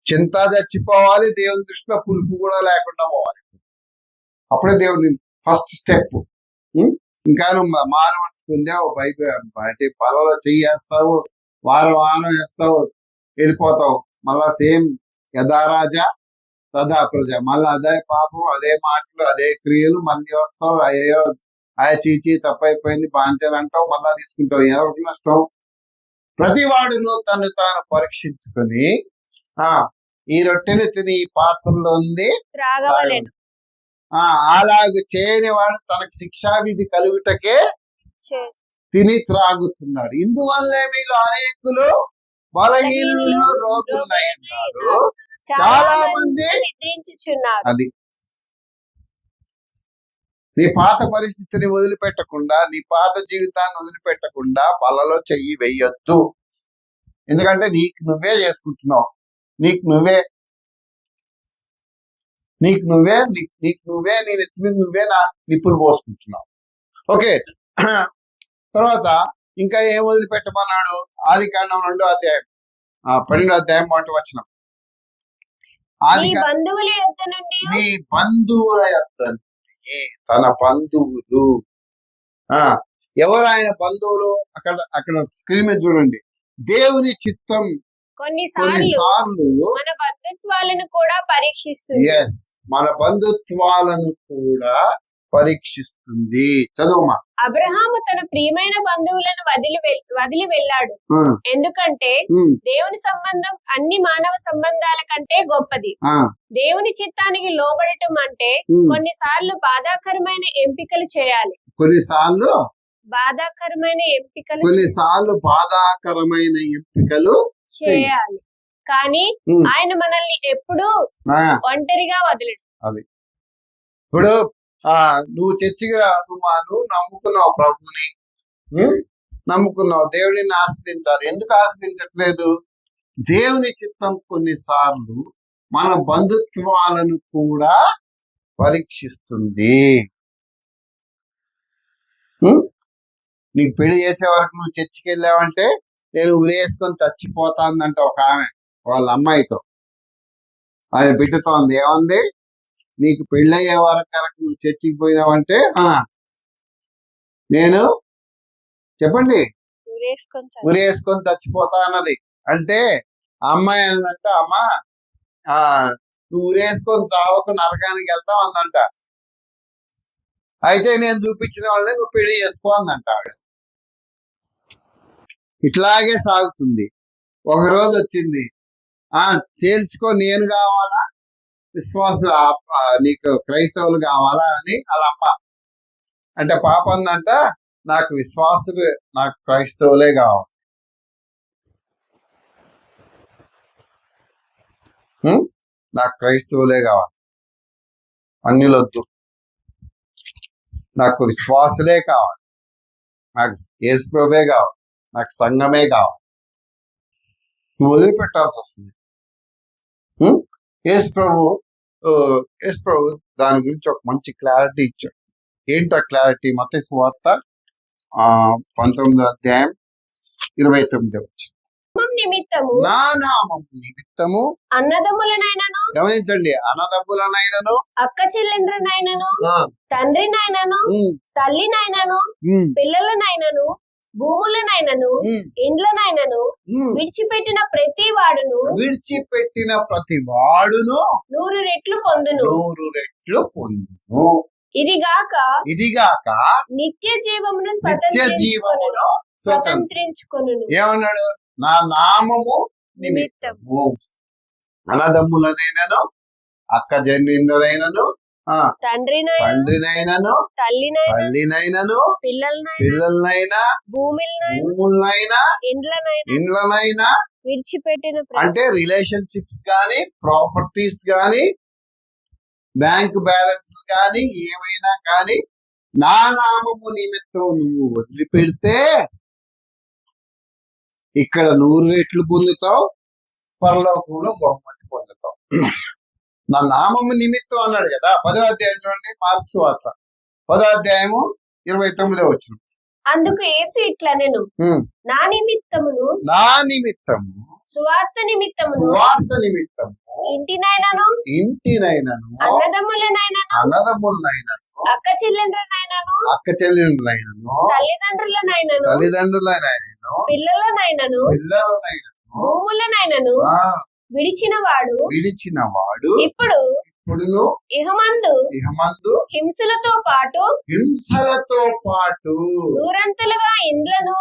చింత చచ్చిపోవాలి, దేవుని దృష్టిలో పులుపు కూడా లేకుండా పోవాలి. అప్పుడే దేవుని ఫస్ట్ స్టెప్. ఇంకా నువ్వు మారు మనసు పొందావు, బయట పొలంలో చెయ్యేస్తావు, వారం వేస్తావు, వెళ్ళిపోతావు. మళ్ళా సేమ్ యథారాజా తదా ప్రజ, మళ్ళీ అదే పాపం, అదే మాటలు, అదే క్రియలు, మళ్ళీ వస్తావు. అయ్యో చీచి తప్పైపోయింది బాంచాలి అంటావు, మళ్ళా తీసుకుంటావు. ఎవరికి నష్టం? ప్రతి వాడును తను తాను పరీక్షించుకొని ఈ రొట్టెని తిని ఈ పాత్రలో ఉంది అలాగ చేయని వాడు తనకు శిక్షావిధి కలుగుటకే తిని త్రాగుతున్నాడు. ఇందువల్లే మీలో అనేకులు బలహీనులు, రోగులై ఉన్నారు, చాలా మంది అది. నీ పాత పరిస్థితిని వదిలిపెట్టకుండా, నీ పాత జీవితాన్ని వదిలిపెట్టకుండా బలలో చెయ్యి వెయ్యొద్దు. ఎందుకంటే నీకు నువ్వే చేసుకుంటున్నావు, నీకు నువ్వే నీ నెత్తి మీద నువ్వే నా నిప్పులు పోసుకుంటున్నావు. ఓకే, తర్వాత ఇంకా ఏం వదిలిపెట్టమన్నాడు? ఆదికాండం 2వ అధ్యాయం 12వ అధ్యాయం 1వ వచనం. నీ బంధువుల యొద్ద నుండి తన బంధువులు. ఎవరు ఆయన బంధువులు? అక్కడ స్క్రీన్ మీద చూడండి. దేవుని చిత్తం కొన్నిసార్లు మన బంధుత్వాలను కూడా పరీక్షిస్తుంది. మన బంధుత్వాలను కూడా పరీక్షిస్తుంది. చదువుమా. అబ్రహాము తన ప్రియమైన బంధువులను వదిలి వెళ్ళాడు, ఎందుకంటే దేవుని సంబంధం అన్ని మానవ సంబంధాల కంటే గొప్పది. దేవుని చిత్తానికి లోబడటం అంటే కొన్నిసార్లు బాధాకరమైన ఎంపికలు చేయాలి. కొన్నిసార్లు బాధాకరమైన ఎంపికలు చేయాలి. కానీ ఆయన మనల్ని ఎప్పుడూ ఒంటరిగా వదిలేడు. అది ఇప్పుడు నువ్వు చర్చికి నువ్వు నమ్ముకున్నావు, ప్రభుని నమ్ముకున్నావు, దేవుడిని ఆశ్రదించాలి. ఎందుకు ఆశ్రదించట్లేదు? దేవుని చిత్తం కొన్నిసార్లు మన బంధుత్వాలను కూడా పరీక్షిస్తుంది. నీకు పెళ్లి చేసే వరకు నువ్వు చర్చికి వెళ్ళావంటే నేను ఉరేసుకొని చచ్చిపోతాందంట ఒక ఆమె వాళ్ళ అమ్మాయితో, ఆయన బిడ్డతో ఉంది. ఏమంది? నీకు పెళ్ళయ్యే వరకు కనుక నువ్వు చర్చికి పోయినావంటే నేను చెప్పండి ఉరేసుకొని చచ్చిపోతా అన్నది. అంటే అమ్మాయి అన్నదంట, అమ్మ నువ్వు ఉరేసుకొని చావకు నరకానికి వెళ్తావు అందంట. అయితే నేను చూపించిన వాళ్ళని నువ్వు పెళ్లి చేసుకో అందంట ఆవిడ. ఇట్లాగే సాగుతుంది. ఒక రోజు వచ్చింది, తేల్చుకో, నేను కావాలా, విశ్వాసులు నీకు క్రైస్తవులు కావాలా అని వాళ్ళ అమ్మ అంటే, పాప అందంట, నాకు విశ్వాసులు, నాకు క్రైస్తవులే కావాలి. నాకు క్రైస్తవులే కావాలి, అన్యులొద్దు, నాకు విశ్వాసులే కావాలి, నాకు యేసు ప్రభువే కావాలి, నాకు సంఘమే కావాలి. నువ్వు వదిలిపెట్టాల్సి వస్తుంది. యేసు ప్రభు దాని గురించి ఒక మంచి క్లారిటీ ఇచ్చాడు. ఏంటో క్లారిటీ? మత్తయి సువార్త 19వ అధ్యాయం 29వ వచనం. నా నామము నిమిత్తము అన్నదమ్ములనైనను, గమనించండి, అన్నదమ్ములనైనను, అక్క చెల్లెండ్రనైనను, తండ్రినైనను, తల్లినైనను, పిల్లలనైనను, భూములనైనను ఉమ్, ఇండ్లనైనను ఉమ్. విడిచిపెట్టిన ప్రతి వాడును విడిచిపెట్టిన ప్రతి వాడును 100 రెట్లు పొందును. 100 రెట్లు పొందును. ఇదిగాక ఇదిగాక నిత్య జీవమును నిత్య జీవమును స్వతంత్రించుకొనును. ఏమన్నాడు? నా నామము నిమిత్తం నిమిత్తము అన్నదమ్ములనైనను అక్క జన్యులైనను తండ్రినైనా తండ్రినైనను తల్లినైనా తల్లినైనను పిల్లలనైనా పిల్లలనైనా భూమిలనైనా భూములనైనా ఇండ్లనైనా ఇండ్లనైనా విడిచిపెట్టిన అంటే రిలేషన్షిప్స్ గాని ప్రాపర్టీస్ గాని బ్యాంక్ బ్యాలెన్స్ గాని ఏమైనా కానీ నా నామము నిమిత్తం నువ్వు వదిలిపెడితే ఇక్కడ 100 రెట్లు పొందుతావు, పరలోకంలో బహుమతి పొందుతావు. నా నామము నిమిత్తం అన్నాడు కదా. 10వ అధ్యాయం చూడండి, మార్క్స్ వార్త 10వ అధ్యాయము 29వ వచనం. అందుకు యేసు ఇట్లనెను, నా నిమిత్తమును నా నిమిత్తము సువార్త నిమిత్తమును సువార్త నిమిత్తము ఇంటినైనను అన్నదమ్ములనైనను అన్నదమ్ములనైనను అక్క చెల్లెండ్రనైనను అక్క చెల్లెళ్ళనైనను తల్లిదండ్రులనైనను పిల్లలనైనను భూములనైనను విడిచిన వాడు ఇప్పుడును ఇహమందు హింసలతో పాటు దూరంతులుగా ఇండ్లను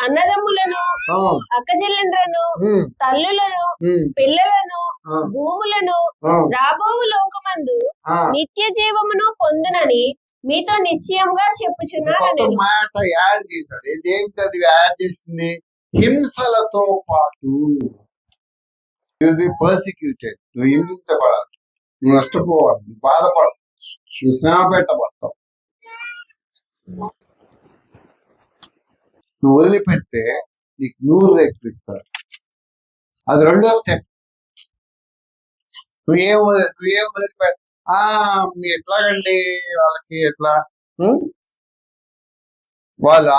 అన్నదమ్ములను అక్క చెల్లెండ్రను తల్లులను పిల్లలను భూములను రాబోవు లోకమందు నిత్య జీవమును పొందునని మీతో నిశ్చయంగా చెప్పుచున్నాను. మాట యాడ్ చేశాడు. ఇదేంటది యాడ్ చేసింది? హింసలతో పాటు. Will be persecuted. నువ్వు హింసించబడాలి, నువ్వు నష్టపోవాలి, నువ్వు బాధపడాలి, నువ్వు శ్రమ పెట్టబడతావు. నువ్వు వదిలిపెడితే నీకు 100 రెట్లు ఇస్తారు. అది రెండో స్టెప్. నువ్వేం వదిలిపెట్ట ఎట్లాగండి వాళ్ళకి ఎట్లా వాళ్ళ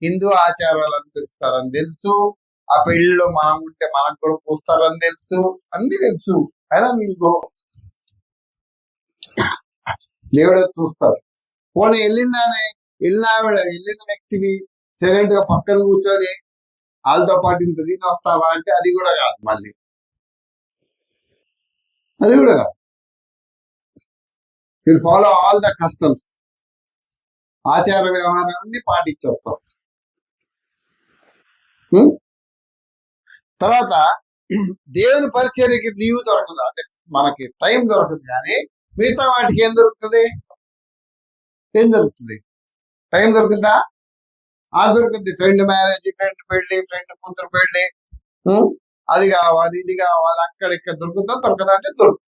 హిందూ ఆచారాలు అనుసరిస్తారని తెలుసు, ఆ పెళ్లిలో మనం ఉంటే మనకు కూడా పూస్తారని తెలుసు, అన్ని తెలుసు. అయినా మీకు దేవుడు చూస్తారు. పోనీ వెళ్ళిన వ్యక్తివి సైలెంట్ గా పక్కన కూర్చొని వాళ్ళతో పాటు ఇంత దీని వస్తావా అంటే అది కూడా కాదు. మళ్ళీ అది కూడా కాదు. You follow all the customs, ఆచార వ్యవహారాన్ని పాటించేస్తాం. తర్వాత దేవుని పరిచర్యకి లీవ్ దొరకదు, అంటే మనకి టైం దొరకదు. కానీ మిగతా వాటికి ఏం దొరుకుతుంది? టైం దొరుకుతుందా? దొరుకుతుంది. ఫ్రెండ్ మ్యారేజ్, ఫ్రెండ్ పెళ్లి, ఫ్రెండ్ కూతురు పెళ్లి, అది కావాలి, ఇది కావాలి, అక్కడిక్కడ దొరకదా అంటే దొరుకుతుంది.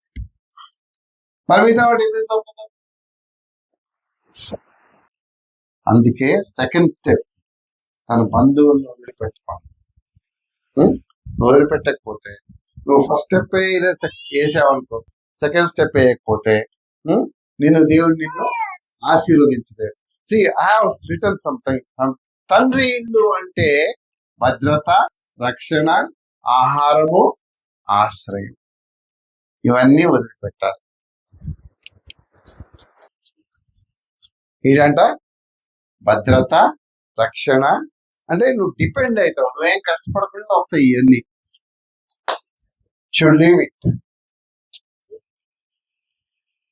మరి మిగతా వాటి ఎందుకు దొరకదు? అందుకే సెకండ్ స్టెప్, తన బంధువులను వదిలిపెట్టుకోవాలి. వదిలిపెట్టకపోతే నువ్వు ఫస్ట్ స్టెప్ వేసావనుకో, సెకండ్ స్టెప్ వేయకపోతే నిన్ను దేవుడు నిన్ను ఆశీర్వదించలేదు. See, I have written something. తండ్రి ఇల్లు అంటే భద్రత, రక్షణ, ఆహారము, ఆశ్రయం, ఇవన్నీ వదిలిపెట్టాలి. ఏంటంట? భద్రత, రక్షణ అంటే నువ్వు డిపెండ్ అవుతావు, నువ్వేం కష్టపడకుండా వస్తాయి ఇవన్నీ. Should leave it.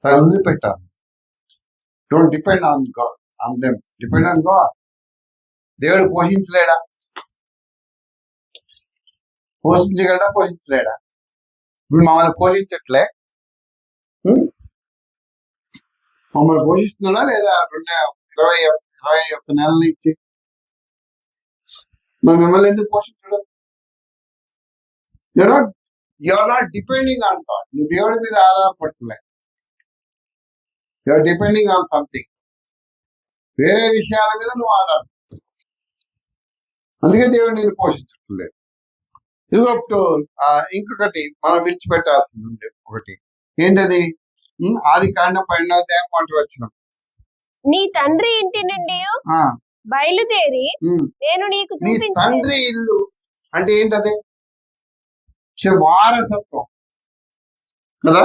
వదిలిపెట్టాలి. Don't depend on God, on them, depend on God. దేవుడు పోషించలేడా? పోషించగలడా? పోషించలేడా? ఇప్పుడు మమ్మల్ని పోషించట్లే, మమ్మల్ని పోషిస్తున్నాడా లేదా? 21 నెలల నుంచి మిమ్మల్ని ఎందుకు పోషించడం? You are not depending on God. నువ్వు దేవుడి మీద ఆధారపడలే, యూఆర్ డిపెండింగ్ ఆన్ సంథింగ్. వేరే విషయాల మీద నువ్వు ఆధారపడు. అందుకే దేవుడు నేను పోషించట్లేదు. ఇంకొకటి మనం విడిచిపెట్టాల్సింది ఉంది. ఒకటి ఏంటది? ఆదికాండం 12వ అధ్యాయం 1వ వచనం. నీ తండ్రి ఇంటి నుండి బయలుదేరి నేను నీకు చూపించే తండ్రి ఇల్లు అంటే ఏంటది? వారసత్వం కదా.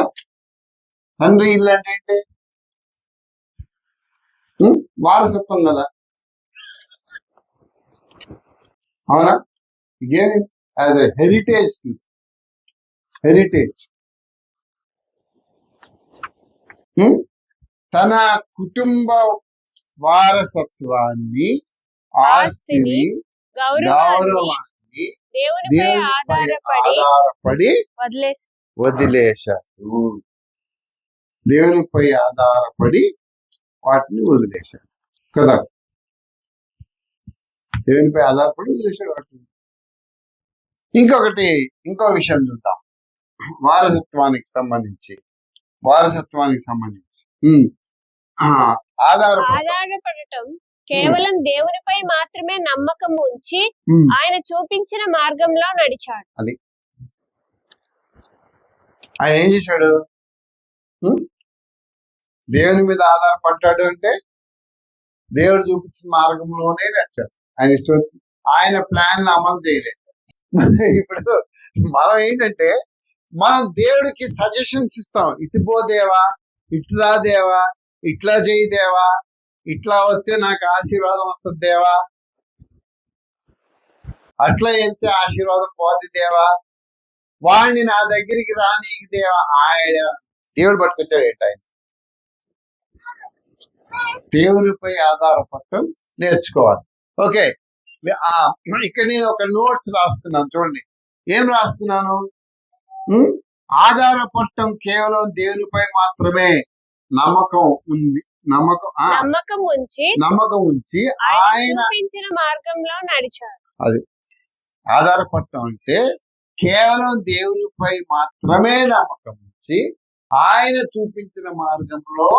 తండ్రి ఇల్లు అంటే ఏంటి? వారసత్వం కదా. అవునా? Gave as a heritage to heritage. తన కుటుంబ వారసత్వాన్ని, ఆస్తిని, గౌరవాన్ని దేవునిపై ఆధారపడి వదిలేశాడు. దేవునిపై ఆధారపడి వాటిని వదిలేశాడు కదా. దేవునిపై ఆధారపడి వదిలేశాడు వాటిని. ఇంకో విషయం చూద్దాం. వారసత్వానికి సంబంధించి ఆధారపడటం కేవలం దేవునిపై మాత్రమే నమ్మకం ఉంచి ఆయన చూపించిన మార్గంలో నడిచాడు. అది ఆయన ఏం చేశాడు? దేవుని మీద ఆధారపడ్డాడు అంటే దేవుడు చూపించిన మార్గంలోనే నడిచాడు. ఆయన ప్లాన్ అమలు చేయలేదు. ఇప్పుడు మనం ఏంటంటే మనం దేవుడికి సజెషన్స్ ఇస్తాం. ఇటు పో దేవా, ఇట్లా దేవా, ఇట్లా చేయి దేవా, ఇట్లా వస్తే నాకు ఆశీర్వాదం వస్తుంది దేవా, అట్లా వెళ్తే ఆశీర్వాదం పోద్ది దేవా, వాడిని నా దగ్గరికి రానీకి దేవా. ఆయన దేవుడు పట్టుకొచ్చాడు ఏంటి? ఆయన దేవునిపై ఆధారపడటం నేర్చుకోవాలి. ఓకే, ఇక్కడ నేను ఒక నోట్స్ రాసుకున్నాను. చూడండి ఏం రాసుకున్నాను. ఆధారపడటం కేవలం దేవునిపై మాత్రమే నమ్మకం ఉంచి ఆయన మార్గంలో నడిచాడు. అది ఆధారపడటం అంటే కేవలం దేవునిపై మాత్రమే నమ్మకం ఉంచి ఆయన చూపించిన మార్గంలో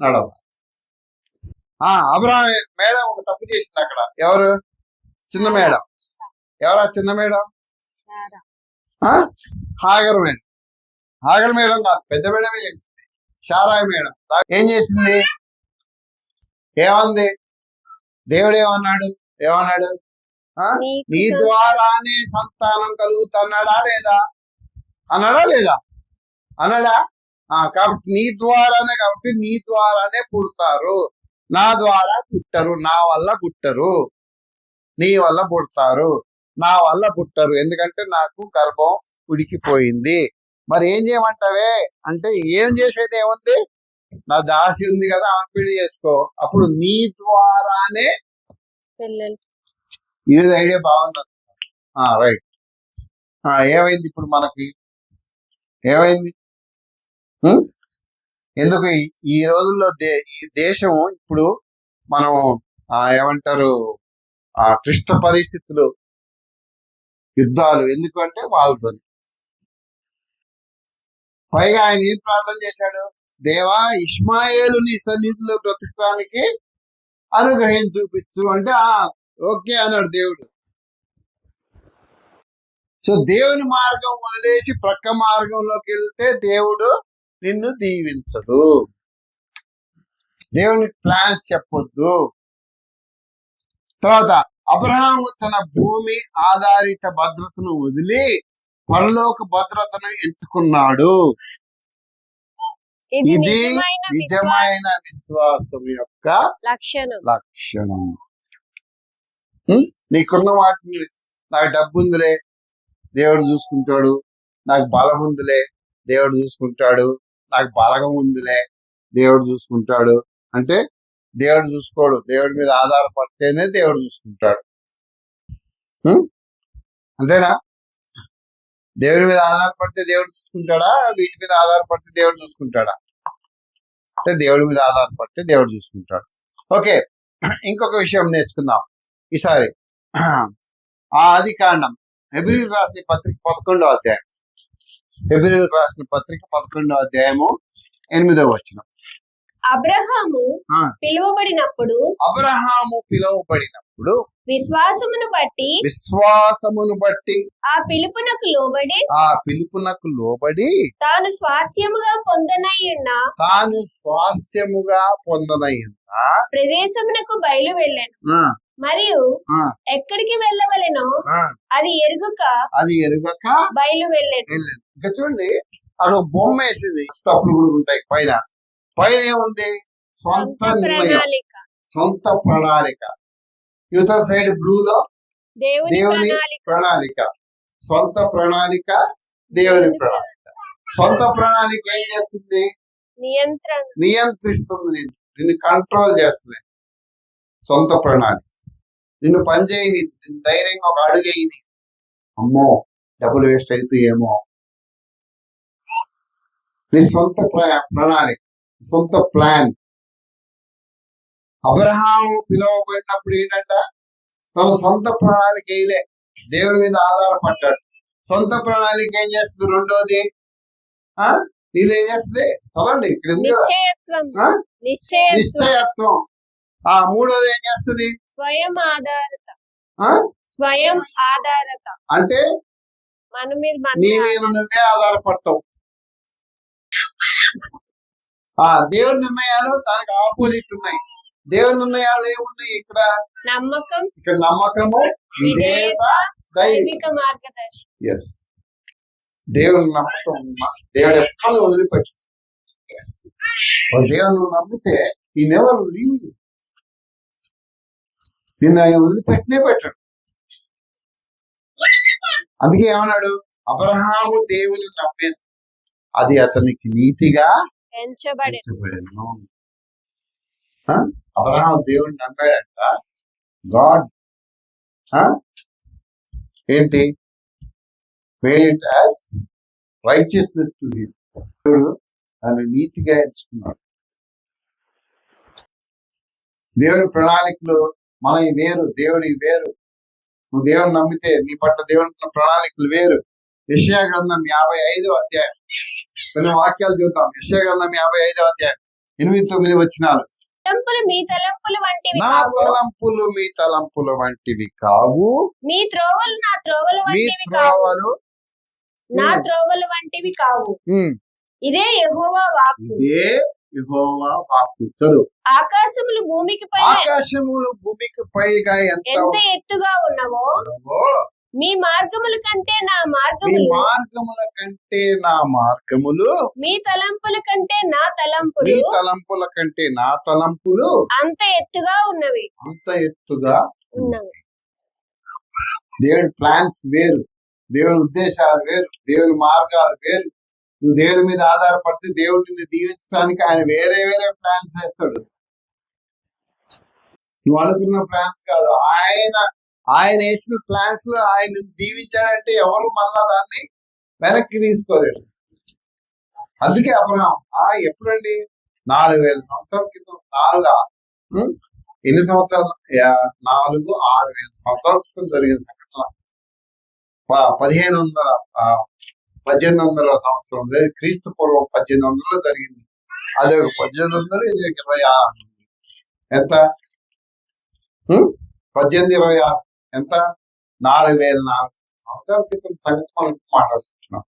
నడవాలి. అబ్రహాం మేడం ఒక తప్పు చేసింది అక్కడ. ఎవరు? చిన్న మేడం. ఎవరా చిన్న madam? Hagar madam. Hagar madam కాదు, పెద్ద మేడమే చేసింది. షారాయి మేడం ఏం చేసింది? ఏమంది? దేవుడు ఏమన్నాడు? నీ ద్వారానే సంతానం కలుగుతున్నాడా లేదా? అన్నాడా? కాబట్టి నీ ద్వారానే పుడతారు, నా ద్వారా పుట్టరు, నా వల్ల పుట్టరు, నీ వల్ల పుడతారు, నా వల్ల పుట్టరు, ఎందుకంటే నాకు గర్భం ఉడికిపోయింది. మరి ఏం చేయమంటావే అంటే ఏం చేసేది ఏముంది? నా దాసి ఉంది కదా, ఆమె పెళ్లి చేసుకో, అప్పుడు నీ ద్వారానే. ఇది ఐడియా బాగుంది. రైట్. ఏమైంది ఇప్పుడు మనకి? ఏమైంది? ఎందుకు ఈ రోజుల్లో ఈ దేశం ఇప్పుడు మనం ఏమంటారు క్లిష్ట పరిస్థితులు, యుద్ధాలు. ఎందుకంటే వాళ్ళతో. పైగా ఆయన ఏం ప్రార్థన చేశాడు? దేవా, ఇష్మాయేలు నీ సన్నిధిలో బ్రతకడానికి అనుగ్రహం చూపించు అంటే ఓకే అన్నాడు దేవుడు. సో దేవుని మార్గం వదిలేసి ప్రక్క మార్గంలోకి వెళ్తే దేవుడు నిన్ను దీవించడు. దేవునికి ప్లాన్స్ చెప్పొద్దు. తర్వాత అబ్రహాము తన భూమి ఆధారిత భద్రతను వదిలి పరలోక భద్రతను ఎంచుకున్నాడు. ఇది నిజమైన విశ్వాసం యొక్క లక్షణం. నీకున్న వాటిని, నాకు డబ్బు ఉందిలే దేవుడు చూసుకుంటాడు, నాకు బలం ఉందిలే దేవుడు చూసుకుంటాడు, నాకు బలగం ఉందిలే దేవుడు చూసుకుంటాడు అంటే దేవుడు చూసుకోడు. దేవుడి మీద ఆధారపడితేనే దేవుడు చూసుకుంటాడు. అంతేనా? దేవుడి మీద ఆధారపడితే దేవుడు చూసుకుంటాడా? వీటి మీద ఆధారపడితే దేవుడు చూసుకుంటాడా? అంటే దేవుడి మీద ఆధారపడితే దేవుడు చూసుకుంటాడు. ఓకే, ఇంకొక విషయం నేర్చుకుందాం ఈసారి. ఆదికాండం, హెబ్రీయులకు రాసిన పత్రిక 11వ అధ్యాయం. హెబ్రీయులకు రాసిన పత్రిక 11వ అధ్యాయము 8వ వచనం. అబ్రహాము పిలువబడినప్పుడు విశ్వాసమును బట్టి ఆ పిలుపునకు లోబడి తాను స్వాస్థ్యముగా పొందనయ్యున్న ప్రదేశమునకు బయలు వెళ్ళాను. మరియు ఎక్కడికి వెళ్ళవలెనో అది ఎరుగక బయలు వెళ్ళాను. ఇంకా చూడండి, అక్కడ బొమ్మ వేసింది, స్టెప్లు కూడా ఉంటాయి. పైన ఏముంది? సొంత నిర్ణయం, సొంత ప్రణాళిక. యువతల సైడ్ బ్లూలో దేవుని దేవుని ప్రణాళిక ప్రణాళిక. సొంత ప్రణాళిక, దేవుని ప్రణాళిక. సొంత ప్రణాళిక ఏం చేస్తుంది? నియంత్రణ నియంత్రిస్తుంది, నిన్ను కంట్రోల్ చేస్తుంది. సొంత ప్రణాళిక నిన్ను పని చేయని, నిన్ను ధైర్యంగా ఒక అడుగేయని. అమ్మో డబ్బులు వేస్ట్ అవుతాయేమో. నీ సొంత ప్రణాళిక, సొంత ప్లాన్. అబ్రహాము పిలువబడినప్పుడు ఏంటంట, తన సొంత ప్రణాళిక వేయలే, దేవుని మీద ఆధారపడ్డాడు. సొంత ప్రణాళిక ఏం చేస్తుంది? రెండోది నీళ్ళు ఏం చేస్తుంది? చదవండి ఇక్కడ ఉంది కదా. నిశ్చయత్వం. మూడోది ఏం చేస్తుంది? స్వయం ఆధారత. స్వయం ఆధారత అంటే నీ మీద నువ్వే ఆధారపడతావు. దేవుని నిర్ణయాలు దానికి ఆపోజిట్ ఉన్నాయి. దేవుని నిర్ణయాలు ఏమున్నాయి? ఇక్కడ నమ్మకం, ఇక్కడ నమ్మకము, విధేయత, దైవిక మార్గదర్శనం. ఎస్, దేవుని నమ్మకం. దేవుడు ఎప్పుడు వదిలిపెట్టు. దేవుని నమ్మితే ఈ నెవర్ లీవ్. నిన్ను ఆయన వదిలిపెట్టినే పెట్టాడు. అందుకే ఏమన్నాడు? అబ్రహాము దేవుని నమ్మేది, అది అతనికి నీతిగా ఎంచబడెను. అబ్రహాము దేవుని నమ్మాడంట. గాడ్ ఏంటి? made it as righteousness to him. దేవుడు ఆమె నీతిగా ఎంచుకున్నాడు. దేవుని ప్రణాళికలు మనవి వేరు, దేవుడి వేరు. నువ్వు దేవుని నమ్మితే నీ పట్ల దేవుని ప్రణాళికలు వేరు. యెషయా గ్రంథం 55వ అధ్యాయం కొన్ని వాక్యాలు చూద్దాం. యెషయా గ్రంథం 55వ అధ్యాయం 8-9 వచనాలు. నా తలంపులు మీ తలంపుల వంటివి కావు, మీ త్రోవలు నా త్రోవల మీ వంటివి కావు, త్రోవలు నా త్రోవల వంటివి కావు. ఇదే యెహోవా వాక్కు. ఇదే యెహోవా వాక్కు. చదువు. ఆకాశములు భూమికి పైగా ఎంత ఎత్తుగా ఉన్నవో, మీ మార్గముల కంటే నా మార్గములు, మీ మార్గముల కంటే నా మార్గములు, మీ తలంపుల కంటే నా తలంపులు, మీ తలంపుల కంటే నా తలంపులు అంత ఎత్తుగా ఉన్నవి, అంత ఎత్తుగా ఉన్నవి. దేవుని ప్లాన్స్ వేరు, దేవుని ఉద్దేశాలు వేరు, దేవుని మార్గాలు వేరు. నువ్వు దేవుని మీద ఆధారపడితే దేవుడు నిన్ను దీవించడానికి ఆయన వేరే వేరే ప్లాన్స్ వేస్తాడు. నువ్వు అనుకున్న ప్లాన్స్ కాదు, ఆయన వేసిన ప్లాన్స్ లో ఆయన దీవించాడంటే ఎవరు మళ్ళా దాన్ని వెనక్కి తీసుకోలేడు. అందుకే అబ్రహాం ఎప్పుడండి 4000 సంవత్సరాల క్రితం, ఎన్ని సంవత్సరాలు? 4-6,000 సంవత్సరాల క్రితం జరిగిన సంఘటన. 1800 సంవత్సరం, క్రీస్తు పూర్వం 1800లో జరిగింది. అదే 1800, ఇది 26. ఎంత? 1826 ఎంత? 4,400 సంవత్సరాల క్రితం సంగతి మనం మాట్లాడుకుంటున్నాం.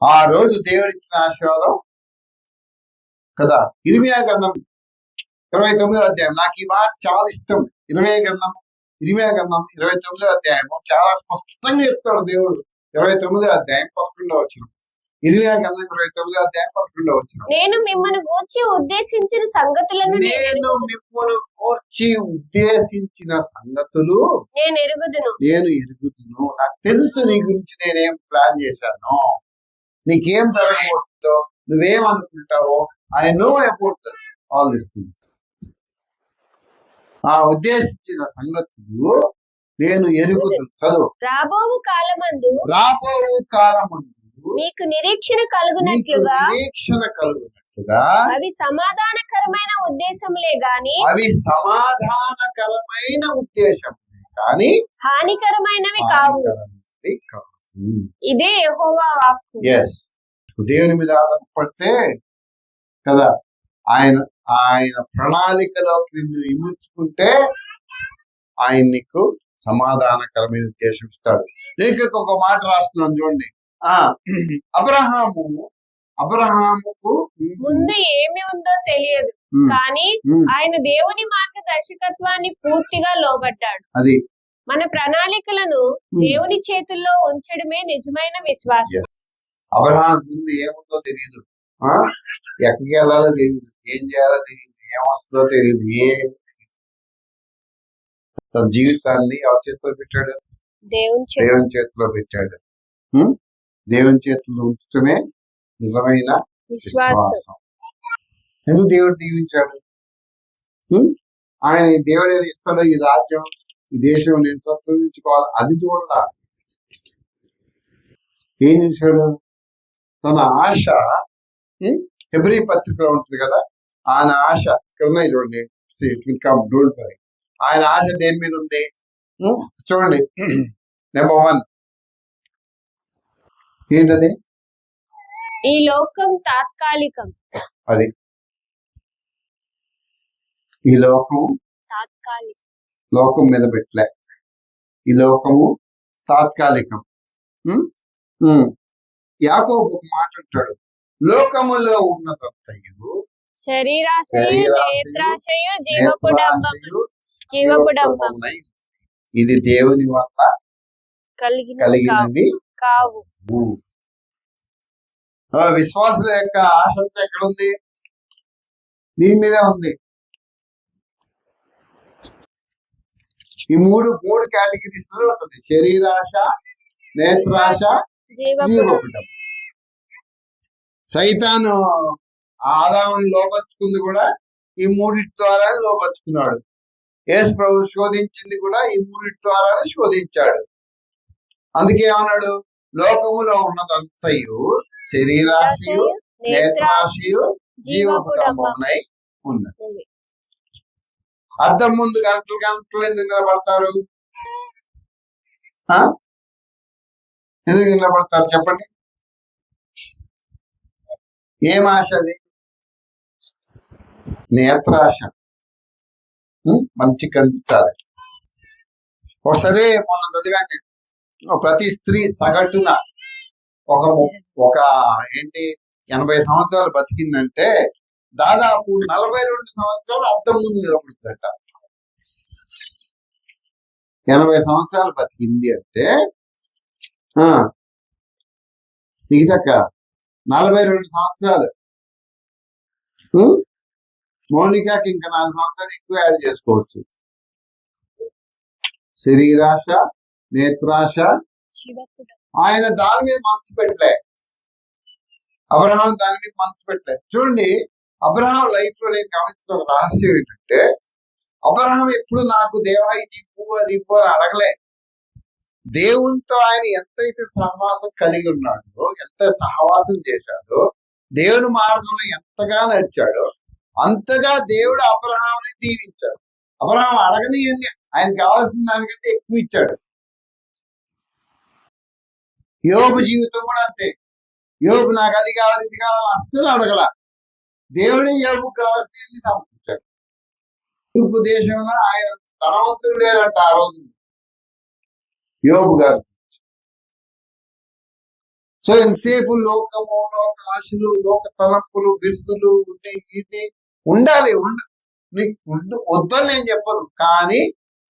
ఆ రోజు దేవుడిచ్చిన ఆశీర్వాదం కదా. ఇర్మియా గ్రంథం 29వ అధ్యాయం, నాకు ఈ మాట చాలా ఇష్టం. ఇర్మియా గ్రంథం 29వ అధ్యాయము చాలా స్పష్టంగా చెప్తాడు దేవుడు. 29వ అధ్యాయం 11వ వచనం. ఇర్మియా గ్రంథం 29వ అధ్యాయం 11వ వచనం. నేను మిమ్మల్ని గూర్చి ఉద్దేశించిన సంగతులను నేను ఎరుగుదును. నాకు తెలుసు నీ గురించి నేనేం ప్లాన్ చేశాను, నీకేం జరగబోతుందో, నువ్వేమనుకుంటావో. I know about all these things. ఆ ఉద్దేశించిన సంగతులు నేను ఎరుగుదును. చదువు. రాబోవు కాలమందు మీకు నిరీక్షణ కలుగునట్లుగా అవి సమాధానకరమైన ఉద్దేశములే గాని హానికరమైనవి కావు. ఇదే యెహోవా వాక్కు. దేవుని మీద ఆధారపడితే కదా, ఆయన ప్రణాళికలోకి నిన్ను ఇముడ్చుకుంటే ఆయన నీకు సమాధానకరమైన ఉద్దేశం ఇస్తాడు. నేను ఇక్కడికి ఒక మాట రాస్తున్నాను చూడండి. అబ్రహాముకు ముందు ఏమి ఉందో తెలియదు, కానీ ఆయన దేవుని మార్గదర్శకత్వాన్ని పూర్తిగా లోబడ్డాడు. అది మన ప్రణాళికలను దేవుని చేతుల్లో ఉంచడమే నిజమైన విశ్వాసం. అబ్రహాం ముందు ఏముందో తెలియదు, ఎక్కడికి వెళ్ళాలో తెలియదు, ఏం చేయాలో తెలియదు, ఏమొస్తుందో తెలియదు, తన జీవితాన్ని ఎవరి చేతిలో పెట్టాడు? దేవుని దేవుని చేతిలో పెట్టాడు. దేవుని చేతిలో ఉంచడమే నిజమైన విశ్వాసం. ఎందుకు దేవుడు దీవించాడు? ఆయన దేవుడు ఏది ఇస్తాడో, ఈ రాజ్యం, ఈ దేశం నేను స్వతంత్రించుకోవాలి, అది చూడాల. ఏం చూశాడు? తన ఆశ హెబ్రీ పత్రికలో ఉంటుంది కదా, ఆయన ఆశ ఇక్కడ ఉన్నాయి చూడండి. It will come, don't worry. ఆయన ఆశ దేని మీద ఉంది చూడండి. నెంబర్ 1 ఏంటది? ఈ లోకం తాత్కాలికం. అది ఈ లోకము తాత్కాలికం. లోకం మీద పెట్టలే, ఈ లోకము తాత్కాలికం. యాకోబు ఒక మాట అంటాడు, లోకములో ఉన్నదంతయు శరీరాశయు, నేత్రాశయు, జీవపు డంబమై ఇది దేవుని వల్ల కలిగినవి కావు. విశ్వాసుల యొక్క ఆశ అంతా ఎక్కడుంది? దీని మీదే ఉంది. ఈ మూడు కేటగిరీస్ లో ఉంటుంది: శరీరాశ, నేత్రాశ, జీవపు డంబం. సైతాను ఆదాముని లోపరుచుకుంది కూడా ఈ మూడిటి ద్వారానే లోపరుచుకున్నాడు. యేసు ప్రభు శోధించింది కూడా ఈ మూడిటి ద్వారానే శోధించాడు. అందుకే ఏమన్నాడు? లోకములో ఉన్నదంతయు శరీరాశయు, నేత్రాశయు, జీవపు డంబమునై ఉన్నది. అద్దం ముందు గంటలు ఎందుకు నిలబడతారు? ఎందుకు నిలబడతారు చెప్పండి? ఏం ఆశ అది? నేత్రాశ. మంచి కనిపించాలి. ఒకసారి మొన్న చదివాను, ప్రతి స్త్రీ సగటున ఒక 80 సంవత్సరాలు బతికిందంటే దాదాపు 42 సంవత్సరాలు అద్దం ముందు నిలబడుతుందట. 80 సంవత్సరాలు బతికింది అంటే మిగతాక 42 సంవత్సరాలు. మౌనికాకి ఇంకా 4 సంవత్సరాలు ఎక్కువ యాడ్ చేసుకోవచ్చు. శరీరాశ, నేత్రాశ. ఆయన దాని మీద మనసు పెట్టలే, అబ్రహాం దాని మీద మనసు పెట్టలే. చూడండి, అబ్రహాం లైఫ్ లో నేను గమనించిన ఒక రహస్యం ఏంటంటే, అబ్రహాం ఎప్పుడు నాకు దేవా ఇది ఇవ్వు అది ఇవ్వు అని అడగలే. దేవునితో ఆయన ఎంతైతే సహవాసం కలిగి ఉన్నాడో, ఎంత సహవాసం చేశాడో, దేవుని మార్గంలో ఎంతగా నడిచాడో అంతగా దేవుడు అబ్రహాంని దీవించాడు. అబ్రహాం అడగని ఆయన కావాల్సిన దానికంటే ఎక్కువ ఇచ్చాడు. యోబు జీవితం కూడా అంతే. యోబు నాకు అది కావాలి ఇది కావాలి అస్సలు అడగల. దేవుడే యోబుకు కావాల్సిన సమకూర్చాడు. తూర్పు దేశంలో ఆయన ధనవంతుడు లేరంట ఆ రోజు యోబు గారు. సో ఎంతసేపు లోకము, లోక ఆశలు, లోక తలంపులు, బిరుదులు ఇది ఉండాలి. నీకు వద్దని నేను చెప్పను, కానీ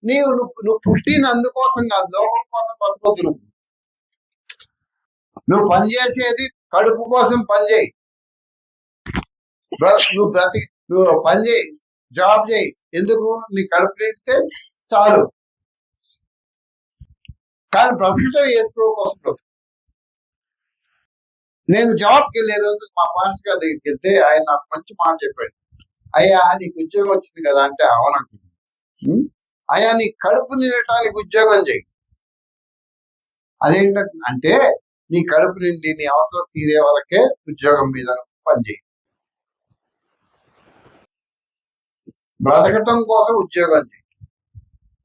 నువ్వు పుట్టిన అందుకోసం కాదు, లోకం కోసం బతుకొద్దు. నువ్వు పనిచేసేది కడుపు కోసం పనిచేయి. నువ్వు పని చేయి, జాబ్ చేయి. ఎందుకు? నీ కడుపు నిండితే చాలు. కానీ బ్రతకటం యేసు కోసం బ్రతుకు. నేను జాబ్కి వెళ్ళే రోజు మా పాస్టర్ గారి దగ్గరికి వెళ్తే ఆయన నాకు మంచి మాట చెప్పాడు. అయ్యా నీకు ఉద్యోగం వచ్చింది కదా అంటే అవునంటున్నాను. అయ్యా నీ కడుపు నిండటానికి ఉద్యోగం చేయి. అదేంటంటే నీ కడుపు నిండి నీ అవసరం తీరే వరకే ఉద్యోగం మీద పనిచేయి. బ్రతకటం కోసం ఉద్యోగం చేయి,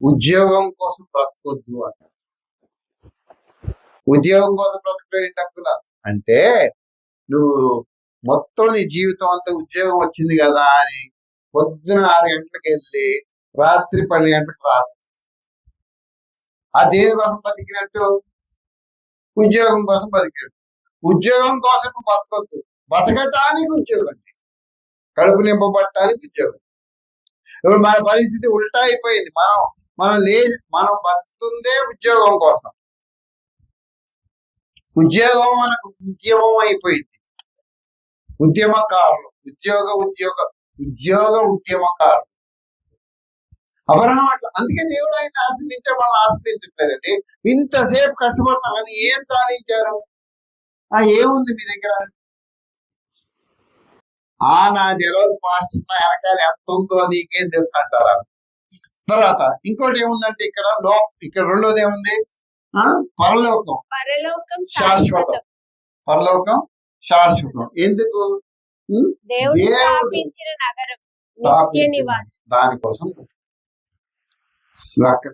ఉద్యోగం కోసం బ్రతకొద్దు అంట. ఉద్యోగం కోసం బ్రతకడం ఏంటనుకున్నా అంటే, నువ్వు మొత్తం నీ జీవితం అంతా ఉద్యోగం వచ్చింది కదా అని పొద్దున 6 గంటలకు వెళ్ళి రాత్రి 12 గంటలకు రాదు. ఆ దేనికోసం బతికినట్టు? ఉద్యోగం కోసం బతికినట్టు. ఉద్యోగం కోసం నువ్వు బతకొద్దు, బతకటానికి ఉద్యోగం చేయి, కడుపు నింపబట్టడానికి ఉద్యోగం. ఇప్పుడు మన పరిస్థితి ఉల్టా అయిపోయింది. మనం బతుకుతుందే ఉద్యోగం కోసం. ఉద్యోగం మనకు ఉద్యమం అయిపోయింది. ఉద్యమకారులు, ఉద్యోగ ఉద్యమకారులు. అబ్రహాం అట్లా. అందుకే దేవుడు ఆయన ఆశ్రయించే వాళ్ళని ఆశ్రయించట్లేదండి. ఇంతసేపు కష్టపడతారు కదా, ఏం సాధించారు? ఏముంది మీ దగ్గర? నాది ఎవరు పాస్టర్ వెనకాల ఎంత ఉందో నీకేం తెలుసు అంటారా? తర్వాత ఇంకోటి ఏముందంటే ఇక్కడ రెండోది ఏముంది? పరలోకం శాశ్వతం. పరలోకం శాశ్వతం. ఎందుకు? దేవుడు స్థాపించిన నగరం, నిత్య నివాసం. దానికోసం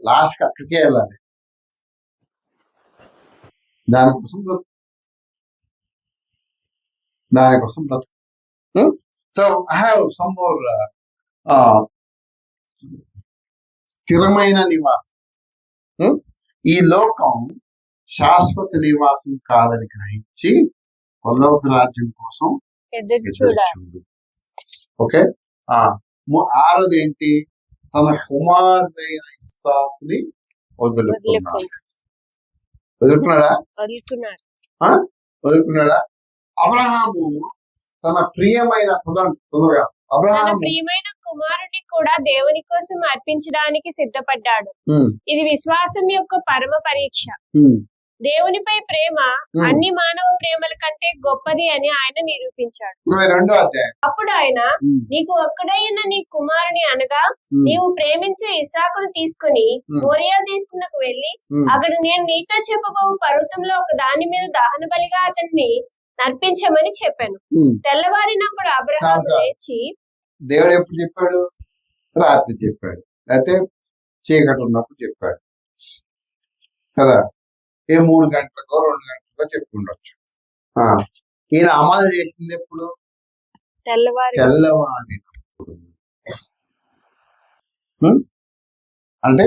లాస్ట్ అక్కడికే వెళ్ళాలి. దానికోసం బ్రతుకు. So I have some more స్థిరమైన నివాసం. ఈ లోకం శాశ్వత నివాసం కాదని గ్రహించి పరలోక రాజ్యం కోసం ఎదురు చూడు. ఓకే. ఆరోది ఏంటి? తన కుమారుడైన ఇస్సాకుని వదులుకున్నాడా? అబ్రహాము తన ప్రియమైన ప్రియమైన కుమారుని కూడా దేవుని కోసం అర్పించడానికి సిద్ధపడ్డాడు. ఇది విశ్వాసం యొక్క పరమ పరీక్ష. దేవునిపై ప్రేమ అన్ని మానవ ప్రేమల కంటే గొప్పది అని ఆయన నిరూపించాడు. అప్పుడు ఆయన, నీకు ఒక్కడైన నీ కుమారుని అనగా నీవు ప్రేమించే ఇస్సాకును తీసుకుని మోరియా దేశమునకు వెళ్లి అక్కడ నేను నీతో చెప్పబో పర్వతంలో ఒక దాని మీద దహన బలిగా అతన్ని నర్పించమని చెప్పాను. తెల్లవారినప్పుడు అబ్రహాము లేచి, దేవుడు ఎప్పుడు చెప్పాడు? రాత్రి చెప్పాడు, అయితే చీకటి ఉన్నప్పుడు చెప్పాడు కదా. 3 గంటలకో 2 గంటలకో చెప్పుండొచ్చు. ఈయన అమలు చేసింది ఎప్పుడు? తెల్లవారినప్పుడు. అంటే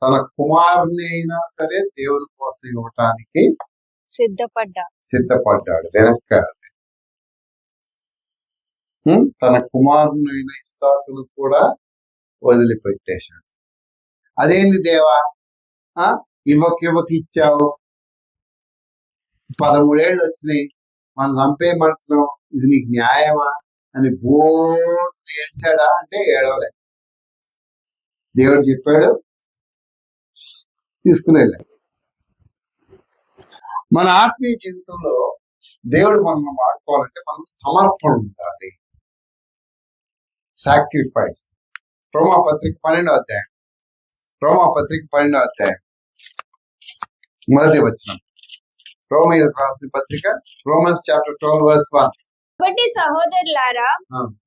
తన కుమారుని అయినా సరే దేవుని కోసం ఇవ్వటానికి సిద్ధపడ్డాడు. వెనక్కాడు. తన కుమారునైన ఇస్సాకును కూడా వదిలిపెట్టేశాడు. అదేంది దేవా, ఇవ్వకి ఇచ్చావు, 13 ఏళ్ళు వచ్చినాయి, మనం చంపేయమంటున్నావు, ఇది నీకు న్యాయమా అని ఏడ్చాడా అంటే ఏడవలే. దేవుడు చెప్పాడు, తీసుకుని వెళ్ళాడు. మన ఆత్మీయ జీవితంలో దేవుడు మనం వాడుకోవాలంటే మనం సమర్పణ ఉండాలి. సాక్రిఫైస్. రోమాపత్రిక 12వ అధ్యాయం. మొదటి వచనం. రోమీయులకు రాసిన పత్రిక, రోమన్స్ చాప్టర్ 12 verse 1. కాబట్టి సహోదరులారా,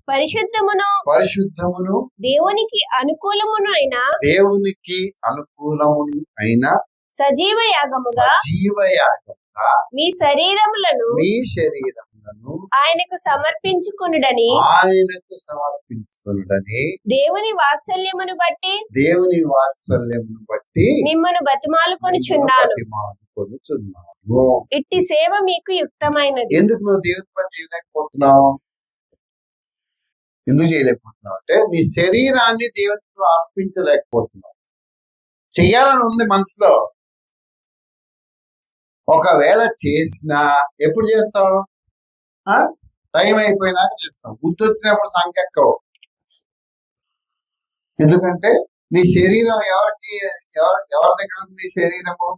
పరిశుద్ధమును దేవునికి అనుకూలమును అయిన సజీవ యాగముగా మీ శరీరములను ఆయనకు సమర్పించుకొనుడని దేవుని వాత్సల్యమును బట్టి మిమ్మల్ని బతిమాలుకొనుచున్నాను. ఇట్టి సేవ మీకు యుక్తమైనది. ఎందుకు నువ్వు దేవుని పని చేయలేకపోతున్నావు? ఎందుకు చేయలేకపోతున్నావు అంటే నీ శరీరాన్ని దేవునికి అర్పించలేకపోతున్నావు. చెయ్యాలని ఉంది మనసులో, ఒకవేళ చేసినా ఎప్పుడు చేస్తావు? టైం అయిపోయినాక చేస్తావు. బుద్ధి వచ్చినప్పుడు సంకెక్కవు. ఎందుకంటే నీ శరీరం ఎవరి దగ్గర ఉంది? నీ శరీరము,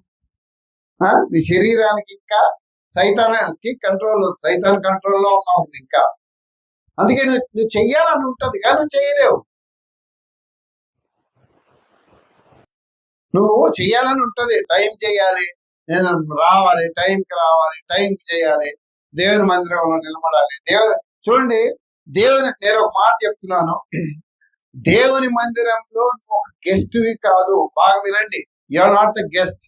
నీ శరీరానికి ఇంకా సైతానికి సైతాన్ కంట్రోల్లో ఉన్నావు ఇంకా. అందుకే నువ్వు చెయ్యాలని ఉంటది కానీ నువ్వు చేయలేవు. నువ్వు చెయ్యాలని ఉంటది, టైం చేయాలి, నేను రావాలి, టైంకి చేయాలి, దేవుని మందిరంలో నిలబడాలి. చూడండి, నేను ఒక మాట చెప్తున్నాను, దేవుని మందిరంలో నువ్వు ఒక గెస్ట్వి కాదు. బాగా వినండి, you are not the guest.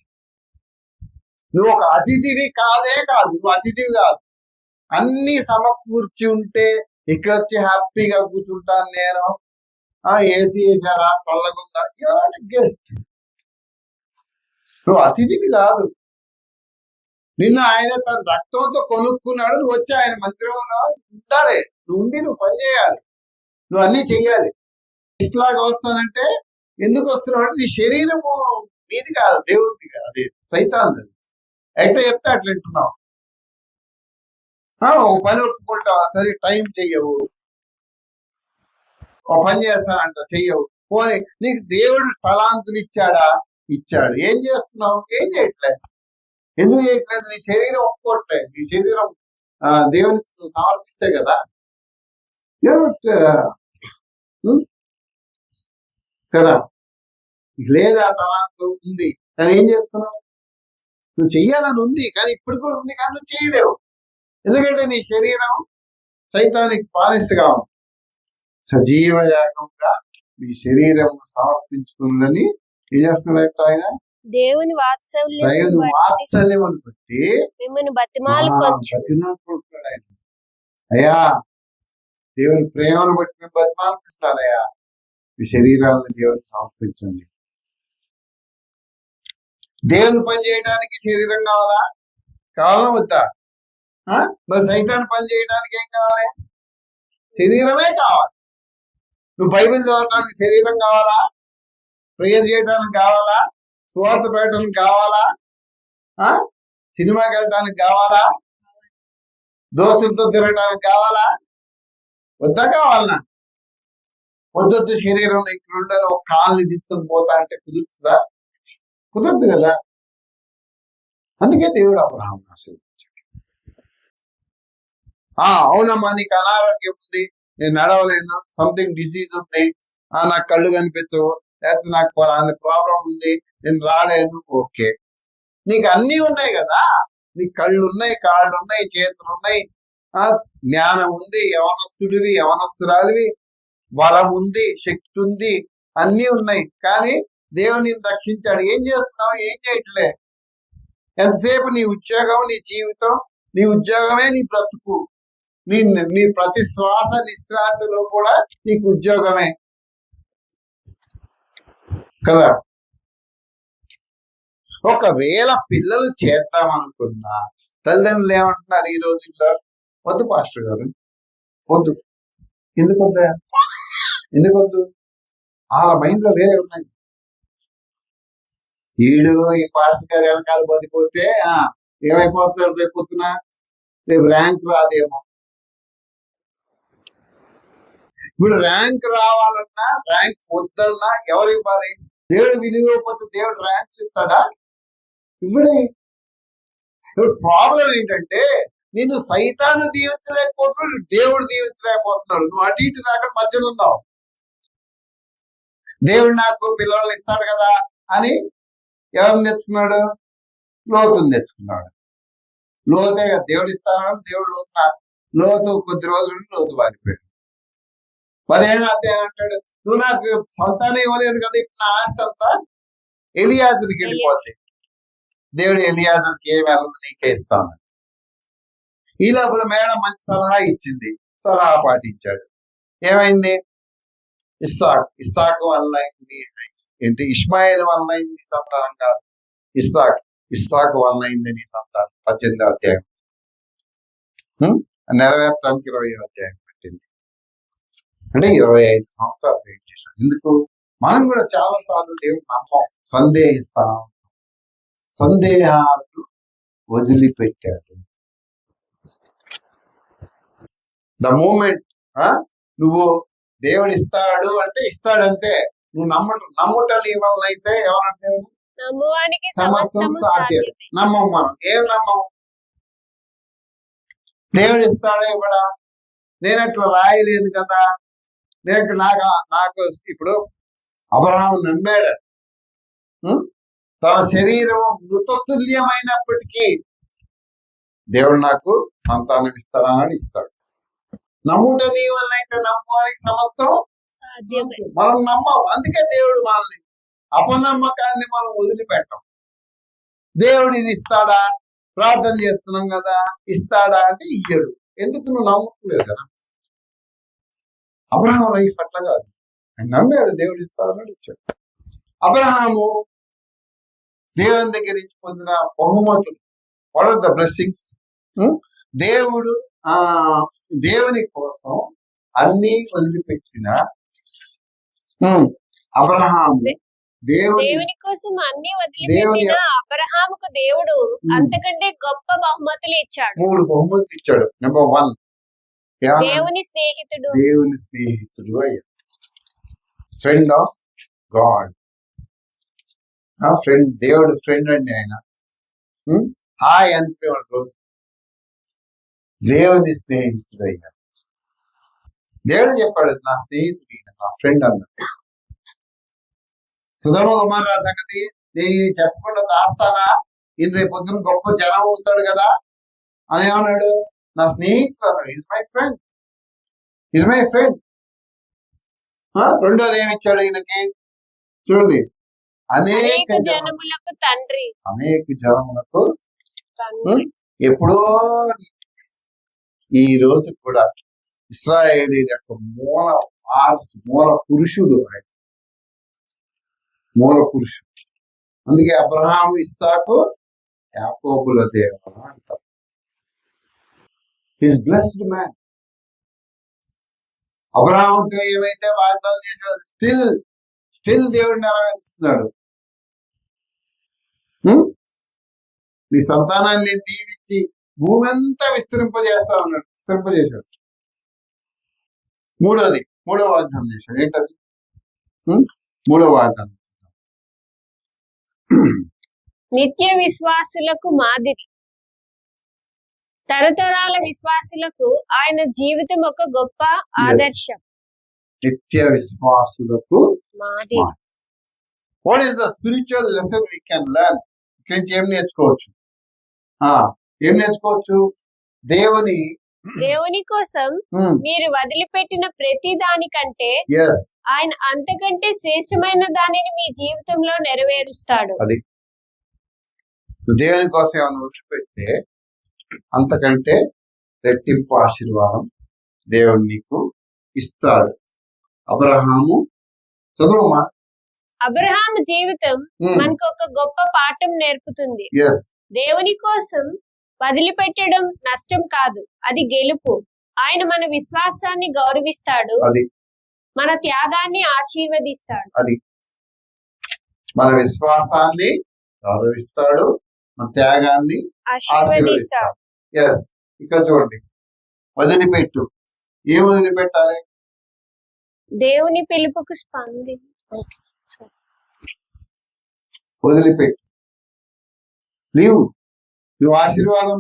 నువ్వు ఒక అతిథివి కాదు. నువ్వు అతిథివి కాదు. అన్ని సమకూర్చి ఉంటే ఇక్కడ వచ్చి హ్యాపీగా కూర్చుంటాను నేను, ఏసీ వేసారా, చల్లగుందా, యు ఆర్ నాట్ గెస్ట్. నువ్వు అతిథివి కాదు. నిన్ను ఆయన తన రక్తంతో కొనుక్కున్నాడు. నువ్వు వచ్చి ఆయన మందిరంలో ఉండాలి. నువ్వు పని చేయాలి, నువ్వు అన్ని చెయ్యాలి. ఇట్లాగా వస్తానంటే ఎందుకు వస్తున్నావు అంటే నీ శరీరము నీది కాదు, దేవుడిది కాదు, అది సైతాన్ది. ఎట్లా చెప్తే అట్లా వింటున్నావు. ఓ పని ఒప్పుకుంటావా, సరే టైం చెయ్యవు. ఓ పని చేస్తానంట చెయ్యవు. పోనీ నీకు దేవుడు తలాంతులు ఇచ్చాడా? ఇచ్చాడు. ఏం చేస్తున్నావు? ఏం చేయట్లేదు. ఎందుకు చేయట్లేదు? నీ శరీరం ఒప్పుకోవట్లేదు. నీ శరీరం దేవునికి నువ్వు సమర్పిస్తే కదా. కదా, లేదా తలాంతు ఉంది కానీ ఏం చేస్తున్నావు? నువ్వు చెయ్యాలని ఉంది కానీ ఇప్పుడు కూడా ఉంది కానీ నువ్వు చేయలేవు. ఎందుకంటే నీ శరీరం సైతానికి బానిసగా ఉంది. సజీవయాగంగా నీ శరీరం సమర్పించుకుందని ఏం చేస్తున్నాడు ఆయన? దేవుని వాత్సల్యం అని బట్టి మిమ్మల్ని బతిమాలుకుంటున్నాడు ఆయన. అయ్యా, దేవుని ప్రేమను బట్టి మేము బతిమాలుకుంటున్నారయ్యా, మీ శరీరాలను దేవునికి సమర్పించండి. దేవుని పని చేయడానికి శరీరం కావాలా? కావాలా వద్దా? మరి సైతాన్ని పని చేయడానికి ఏం కావాలి? శరీరమే కావాలి. నువ్వు బైబిల్ చదవటానికి శరీరం కావాలా? ప్రేయర్ చేయడానికి కావాలా? సువార్త పెట్టడానికి కావాలా? సినిమాకి వెళ్ళటానికి కావాలా? దోస్తులతో తిరగటానికి కావాలా? వద్దా? కావాలన్నా? వద్దొద్దు, శరీరం ఇక్కడ ఉండాలి, ఒక కాల్ని తీసుకొని పోతా అంటే కుదురుతుందా? కుదరదు కదా. అందుకే దేవుడు అబ్రహామును ఆశీర్వదించాడు. అవునమ్మా, నీకు అనారోగ్యం ఉంది, నేను నడవలేను, సంథింగ్ డిసీజ్ ఉంది, నాకు కళ్ళు కనిపించవు, లేకపోతే నాకు ప్రాబ్లం ఉంది, నేను రాలేను. ఓకే, నీకు అన్నీ ఉన్నాయి కదా. నీకు కళ్ళు ఉన్నాయి, కాళ్ళు ఉన్నాయి, చేతులు ఉన్నాయి, జ్ఞానం ఉంది, యవనస్తుడివి, యవనస్తురాలివి, బలం ఉంది, శక్తి ఉంది, అన్నీ ఉన్నాయి. కానీ దేవుడు నిన్ను రక్షించాడు. ఏం చేస్తున్నావు? ఏం చేయట్లే. ఎంతసేపు నీ ఉద్యోగం, నీ జీవితం, నీ ఉద్యోగమే నీ బ్రతుకు. నీ ప్రతి శ్వాస నిశ్వాసలో కూడా నీకు ఉద్యోగమే కదా. ఒకవేళ పిల్లలు చేద్దామనుకున్నా తల్లిదండ్రులు ఏమంటున్నారు ఈ రోజుల్లో? వద్దు పాస్టర్ గారు, వద్దు. ఎందుకు వద్దా? ఎందుకు వద్దు? వాళ్ళ మైండ్ లో వేరే ఉన్నాయి. ఈడు ఈ పాస్టర్ గారు వెనకాల పడిపోతే ఏమైపోతాడు? రేపు పొద్దున రేపు ర్యాంక్ రాదేమో. ఇప్పుడు ర్యాంక్ రావాలన్నా, ర్యాంక్ వద్దన్నా ఎవరు ఇవ్వాలి? దేవుడు వినియోగపోతే దేవుడు ర్యాంక్ ఇస్తాడా? ఇప్పుడే. ఇప్పుడు ప్రాబ్లం ఏంటంటే నిన్ను సైతాను దీవించలేకపోతున్నాడు, దేవుడు దీవించలేకపోతున్నాడు. నువ్వు అటు ఇటు రాకుండా మధ్యలో ఉన్నావు. దేవుడు నాకు పిల్లల్ని ఇస్తాడు కదా అని ఎవరిని తెచ్చుకున్నాడు? లోతుని తెచ్చుకున్నాడు. లోతే కదా దేవుడు ఇస్తాడు. దేవుడు లోతు కొద్ది రోజులు లోతు వారిపోయాడు. 15వ అధ్యాయం అంటాడు, నువ్వు నాకు సంతానం ఇవ్వలేదు కదా, ఇప్పుడు నా ఆస్తి అంతా ఎలియాజరుకి వెళ్ళిపోతుంది. దేవుడు ఎలియాజరుకి ఏమి వెళ్ళదు, నీకే ఇస్తాను. ఈ లోపల మేడం మంచి సలహా ఇచ్చింది, సలహా పాటించాడు. ఏమైంది? ఇస్సాకు వల్ల ఏంటి? ఇష్మాయిల్ వల్ల అయింది నీ సంతానం కాదు, ఇస్సాకు వల్ల అయింది నీ సంతానం. 18వ అధ్యాయం నెరవేర్చడానికి 20వ అధ్యాయం పెట్టింది. అంటే 25 సంవత్సరాలు వెయిట్ చేశాడు. ఎందుకు? మనం కూడా చాలా సార్లు దేవుడు నమ్మం, సందేహిస్తాం. సందేహాలను వదిలిపెట్టాడు. ద మూమెంట్ నువ్వు దేవుడు ఇస్తాడు అంటే ఇస్తాడంతే. నువ్వు నమ్ముట నీ వల్ల అయితే ఏమనంటే సమస్తం సాధ్యం. నమ్మం. మనం ఏం నమ్మం? దేవుడు ఇస్తాడా ఇవ్వడా? నేను అట్లా రాయలేదు కదా, నేను నాకు ఇప్పుడు అబ్రహాము నమ్మాడు. తన శరీరం మృతతుల్యమైనప్పటికీ దేవుడు నాకు సంతానం ఇస్తాడని ఇస్తాడు. నమ్ముట నీ వల్ల అయితే నమ్మడానికి సమస్తం మనం నమ్మం. అందుకే దేవుడు మనల్ని అపనమ్మకాన్ని మనం వదిలిపెట్టాం. దేవుడు ఇది ఇస్తాడా? ప్రార్థన చేస్తున్నాం కదా, ఇస్తాడా అంటే ఇయ్యడు. ఎందుకు? నువ్వు నమ్మట్లేదు కదా. అబ్రహాము లైఫ్ అట్లా కాదు. ఆయన నమ్మాడు, దేవుడు ఇస్తాడని ఇచ్చాడు. అబ్రహాము దేవుని దగ్గర నుంచి పొందిన బహుమతులు, వాట్ ఆర్ ద బ్లెస్సింగ్స్? దేవుడు దేవుని కోసం అన్ని వదిలిపెట్టిన అబ్రహాము దేవుని కోసం అన్ని వదిలిపెట్టిన అబ్రహాముకు దేవుడు అంతకంటే గొప్ప బహుమతులు ఇచ్చాడు. 3 బహుమతులు ఇచ్చాడు. నెంబర్ 1 దేవుని స్నేహితుడు అయ్యాడు. Friend of God. ఫ్రెండ్, దేవుడు ఫ్రెండ్ అండి ఆయన. హాయ్ అనుకునేవాడు రోజు. దేవుని స్నేహితుడు అయ్యాడు. దేవుడు చెప్పాడు నా స్నేహితుడు, నా ఫ్రెండ్ అన్నాడు. సుధమ కుమార్ సంగతి నేను చెప్పకుండా దాస్తానా, ఈయన రేపు పొద్దున గొప్ప జనం అవుతాడు కదా అని ఏమన్నాడు, నా స్నేహితుడు అన్నాడు. Is my friend, is my friend. రెండోది ఏమి ఇచ్చాడు ఈయనకి చూడండి, అనేక జనములకు తండ్రి. అనేక జనములకు ఎప్పుడో ఈ రోజు కూడా ఇశ్రాయేలు యొక్క మూల పురుషుడు ఆయన, మూల పురుషుడు. అందుకే అబ్రహాము, ఇస్సాకు, యాకోబుల దేవుడు అంటారు. His blessed man. అబ్రహాముతో ఏమైతే వాగ్దానం చేశాడో స్టిల్ దేవుడు నెరవేరుస్తున్నాడు. నీ సంతానాన్ని నేను దీవించి భూమి అంతా విస్తరింపజేస్తానన్నాడు, విస్తరింపజేశాడు. మూడో వాగ్దానం చేశాడు. ఏంటది? మూడో వాగ్దానం, నిత్య విశ్వాసులకు మాదిరి. తరతరాల విశ్వాసులకు ఆయన జీవితం ఒక గొప్ప ఆదర్శం. నిత్య విశ్వాసులకు మాదిరి. What is the spiritual lesson we can learn? ఇక్కడి నుంచి ఏం నేర్చుకోవచ్చు? ఏం నేర్చుకోవచ్చు? దేవుని కోసం మీరు వదిలిపెట్టిన ప్రతి దానికంటే ఆయన అంతకంటే శ్రేష్టమైన దానిని మీ జీవితంలో నెరవేరుస్తాడు. అది దేవుని కోసం ఏమైనా వదిలిపెడితే అంతకంటే రెట్టింపు ఆశీర్వాదం దేవుడు నీకు ఇస్తాడు. అబ్రహాము, చదువమ్మా. అబ్రహాము జీవితం మనకు ఒక గొప్ప పాఠం నేర్పుతుంది. దేవుని కోసం వదిలిపెట్టడం నష్టం కాదు, అది గెలుపు. ఆయన మన విశ్వాసాన్ని గౌరవిస్తాడు, మన త్యాగాన్ని ఆశీర్వదిస్తాడు. అది మన విశ్వాసాన్ని గౌరవిస్తాడు, మన త్యాగాన్ని ఆశీర్వదిస్తాడు. ఇక్కడ చూడండి, వదిలిపెట్టు. ఏం వదిలిపెట్టాలి? దేవుని పిలుపుకు వదిలిపెట్టు. నువ్వు ఆశీర్వాదం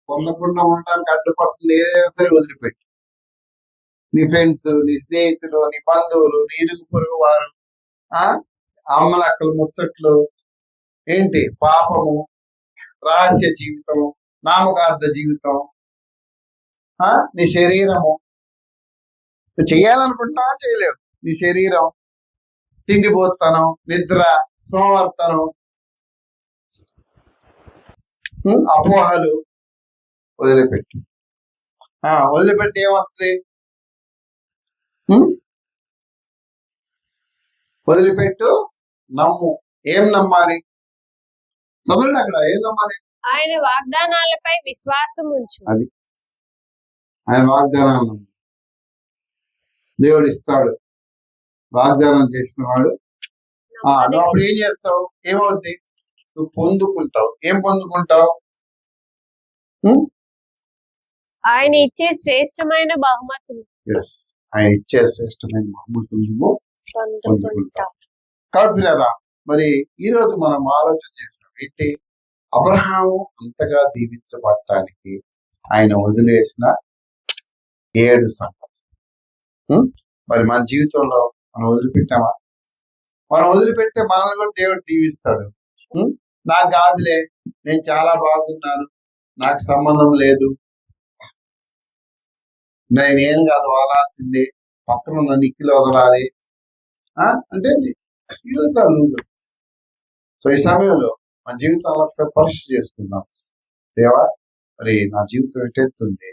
పొందకుండా ఉండడానికి అడ్డుపడుతుంది ఏదైనా సరే వదిలిపెట్టు. నీ ఫ్రెండ్స్, నీ స్నేహితులు, నీ బంధువులు, నీ ఇరుగు పొరుగు వారు, అమ్మలక్కలు, ముచ్చట్లు, ఏంటి పాపము, రహస్య జీవితము, నామకార్థ జీవితం, నీ శరీరము. నువ్వు చేయాలనుకుంటున్నావా? చేయలేవు. నీ శరీరం, తిండిపోతనం, నిద్ర, సోమవార్తనం, అపోహలు వదిలిపెట్టు. వదిలిపెడితే ఏమొస్తుంది? వదిలిపెట్టు, నమ్ము. ఏం నమ్మాలి? చదవండి అక్కడ. ఏం నమ్మాలి? ఆయన వాగ్దానాలపై విశ్వాసం ఉంచు. అది ఆయన వాగ్దానాలు దేవుడు ఇస్తాడు. వాగ్దానం చేసిన వాడు. నువ్వు అప్పుడు ఏం చేస్తావు? ఏమవుద్ది? నువ్వు పొందుకుంటావు. ఏం పొందుకుంటావు? ఆయన ఇచ్చే శ్రేష్టమైన బహుమతులు. ఆయన ఇచ్చే శ్రేష్టమైన బహుమతులు నువ్వు పొందుకుంటావు. కాబట్టి మరి ఈ రోజు మనం ఆలోచన చేసినాం ఏంటి? అబ్రహాము అంతగా దీవించబడటానికి ఆయన వదిలేసిన 7 సంపదలు. మరి మన జీవితంలో మనం వదిలిపెట్టామా? మనం వదిలిపెడితే మనల్ని కూడా దేవుడు దీవిస్తాడు. నాకు కాదులే, నేను చాలా బాగున్నాను, నాకు సంబంధం లేదు, నేనేం కాదు వదలాల్సిందే, పక్కన ఉన్న నిక్కిలు వదలాలి అంటే లూజర్. సో ఈ సమయంలో మన జీవితంలో ఒకసారి పరీక్ష చేసుకుందాం. దేవా, మరి నా జీవితం ఎటెత్తుంది?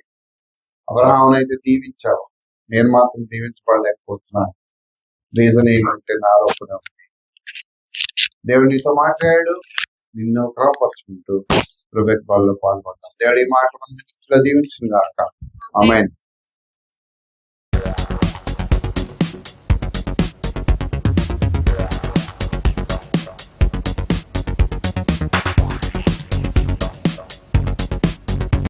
అబ్రహామునైతే దీవించావు, నేను మాత్రం దీవించబడలేకపోతున్నాను. రీజన్ ఏంటంటే నా ఆరోపణ ఉంది. దేవుడు నీతో మాట్లాడాడు, నిన్ను క్రమపరుచుకుంటూ రుబెక్ బాల్లో పాల్గొందాం. దేవుడి మాటలు మన దీవించును గాక. ఆమేన్.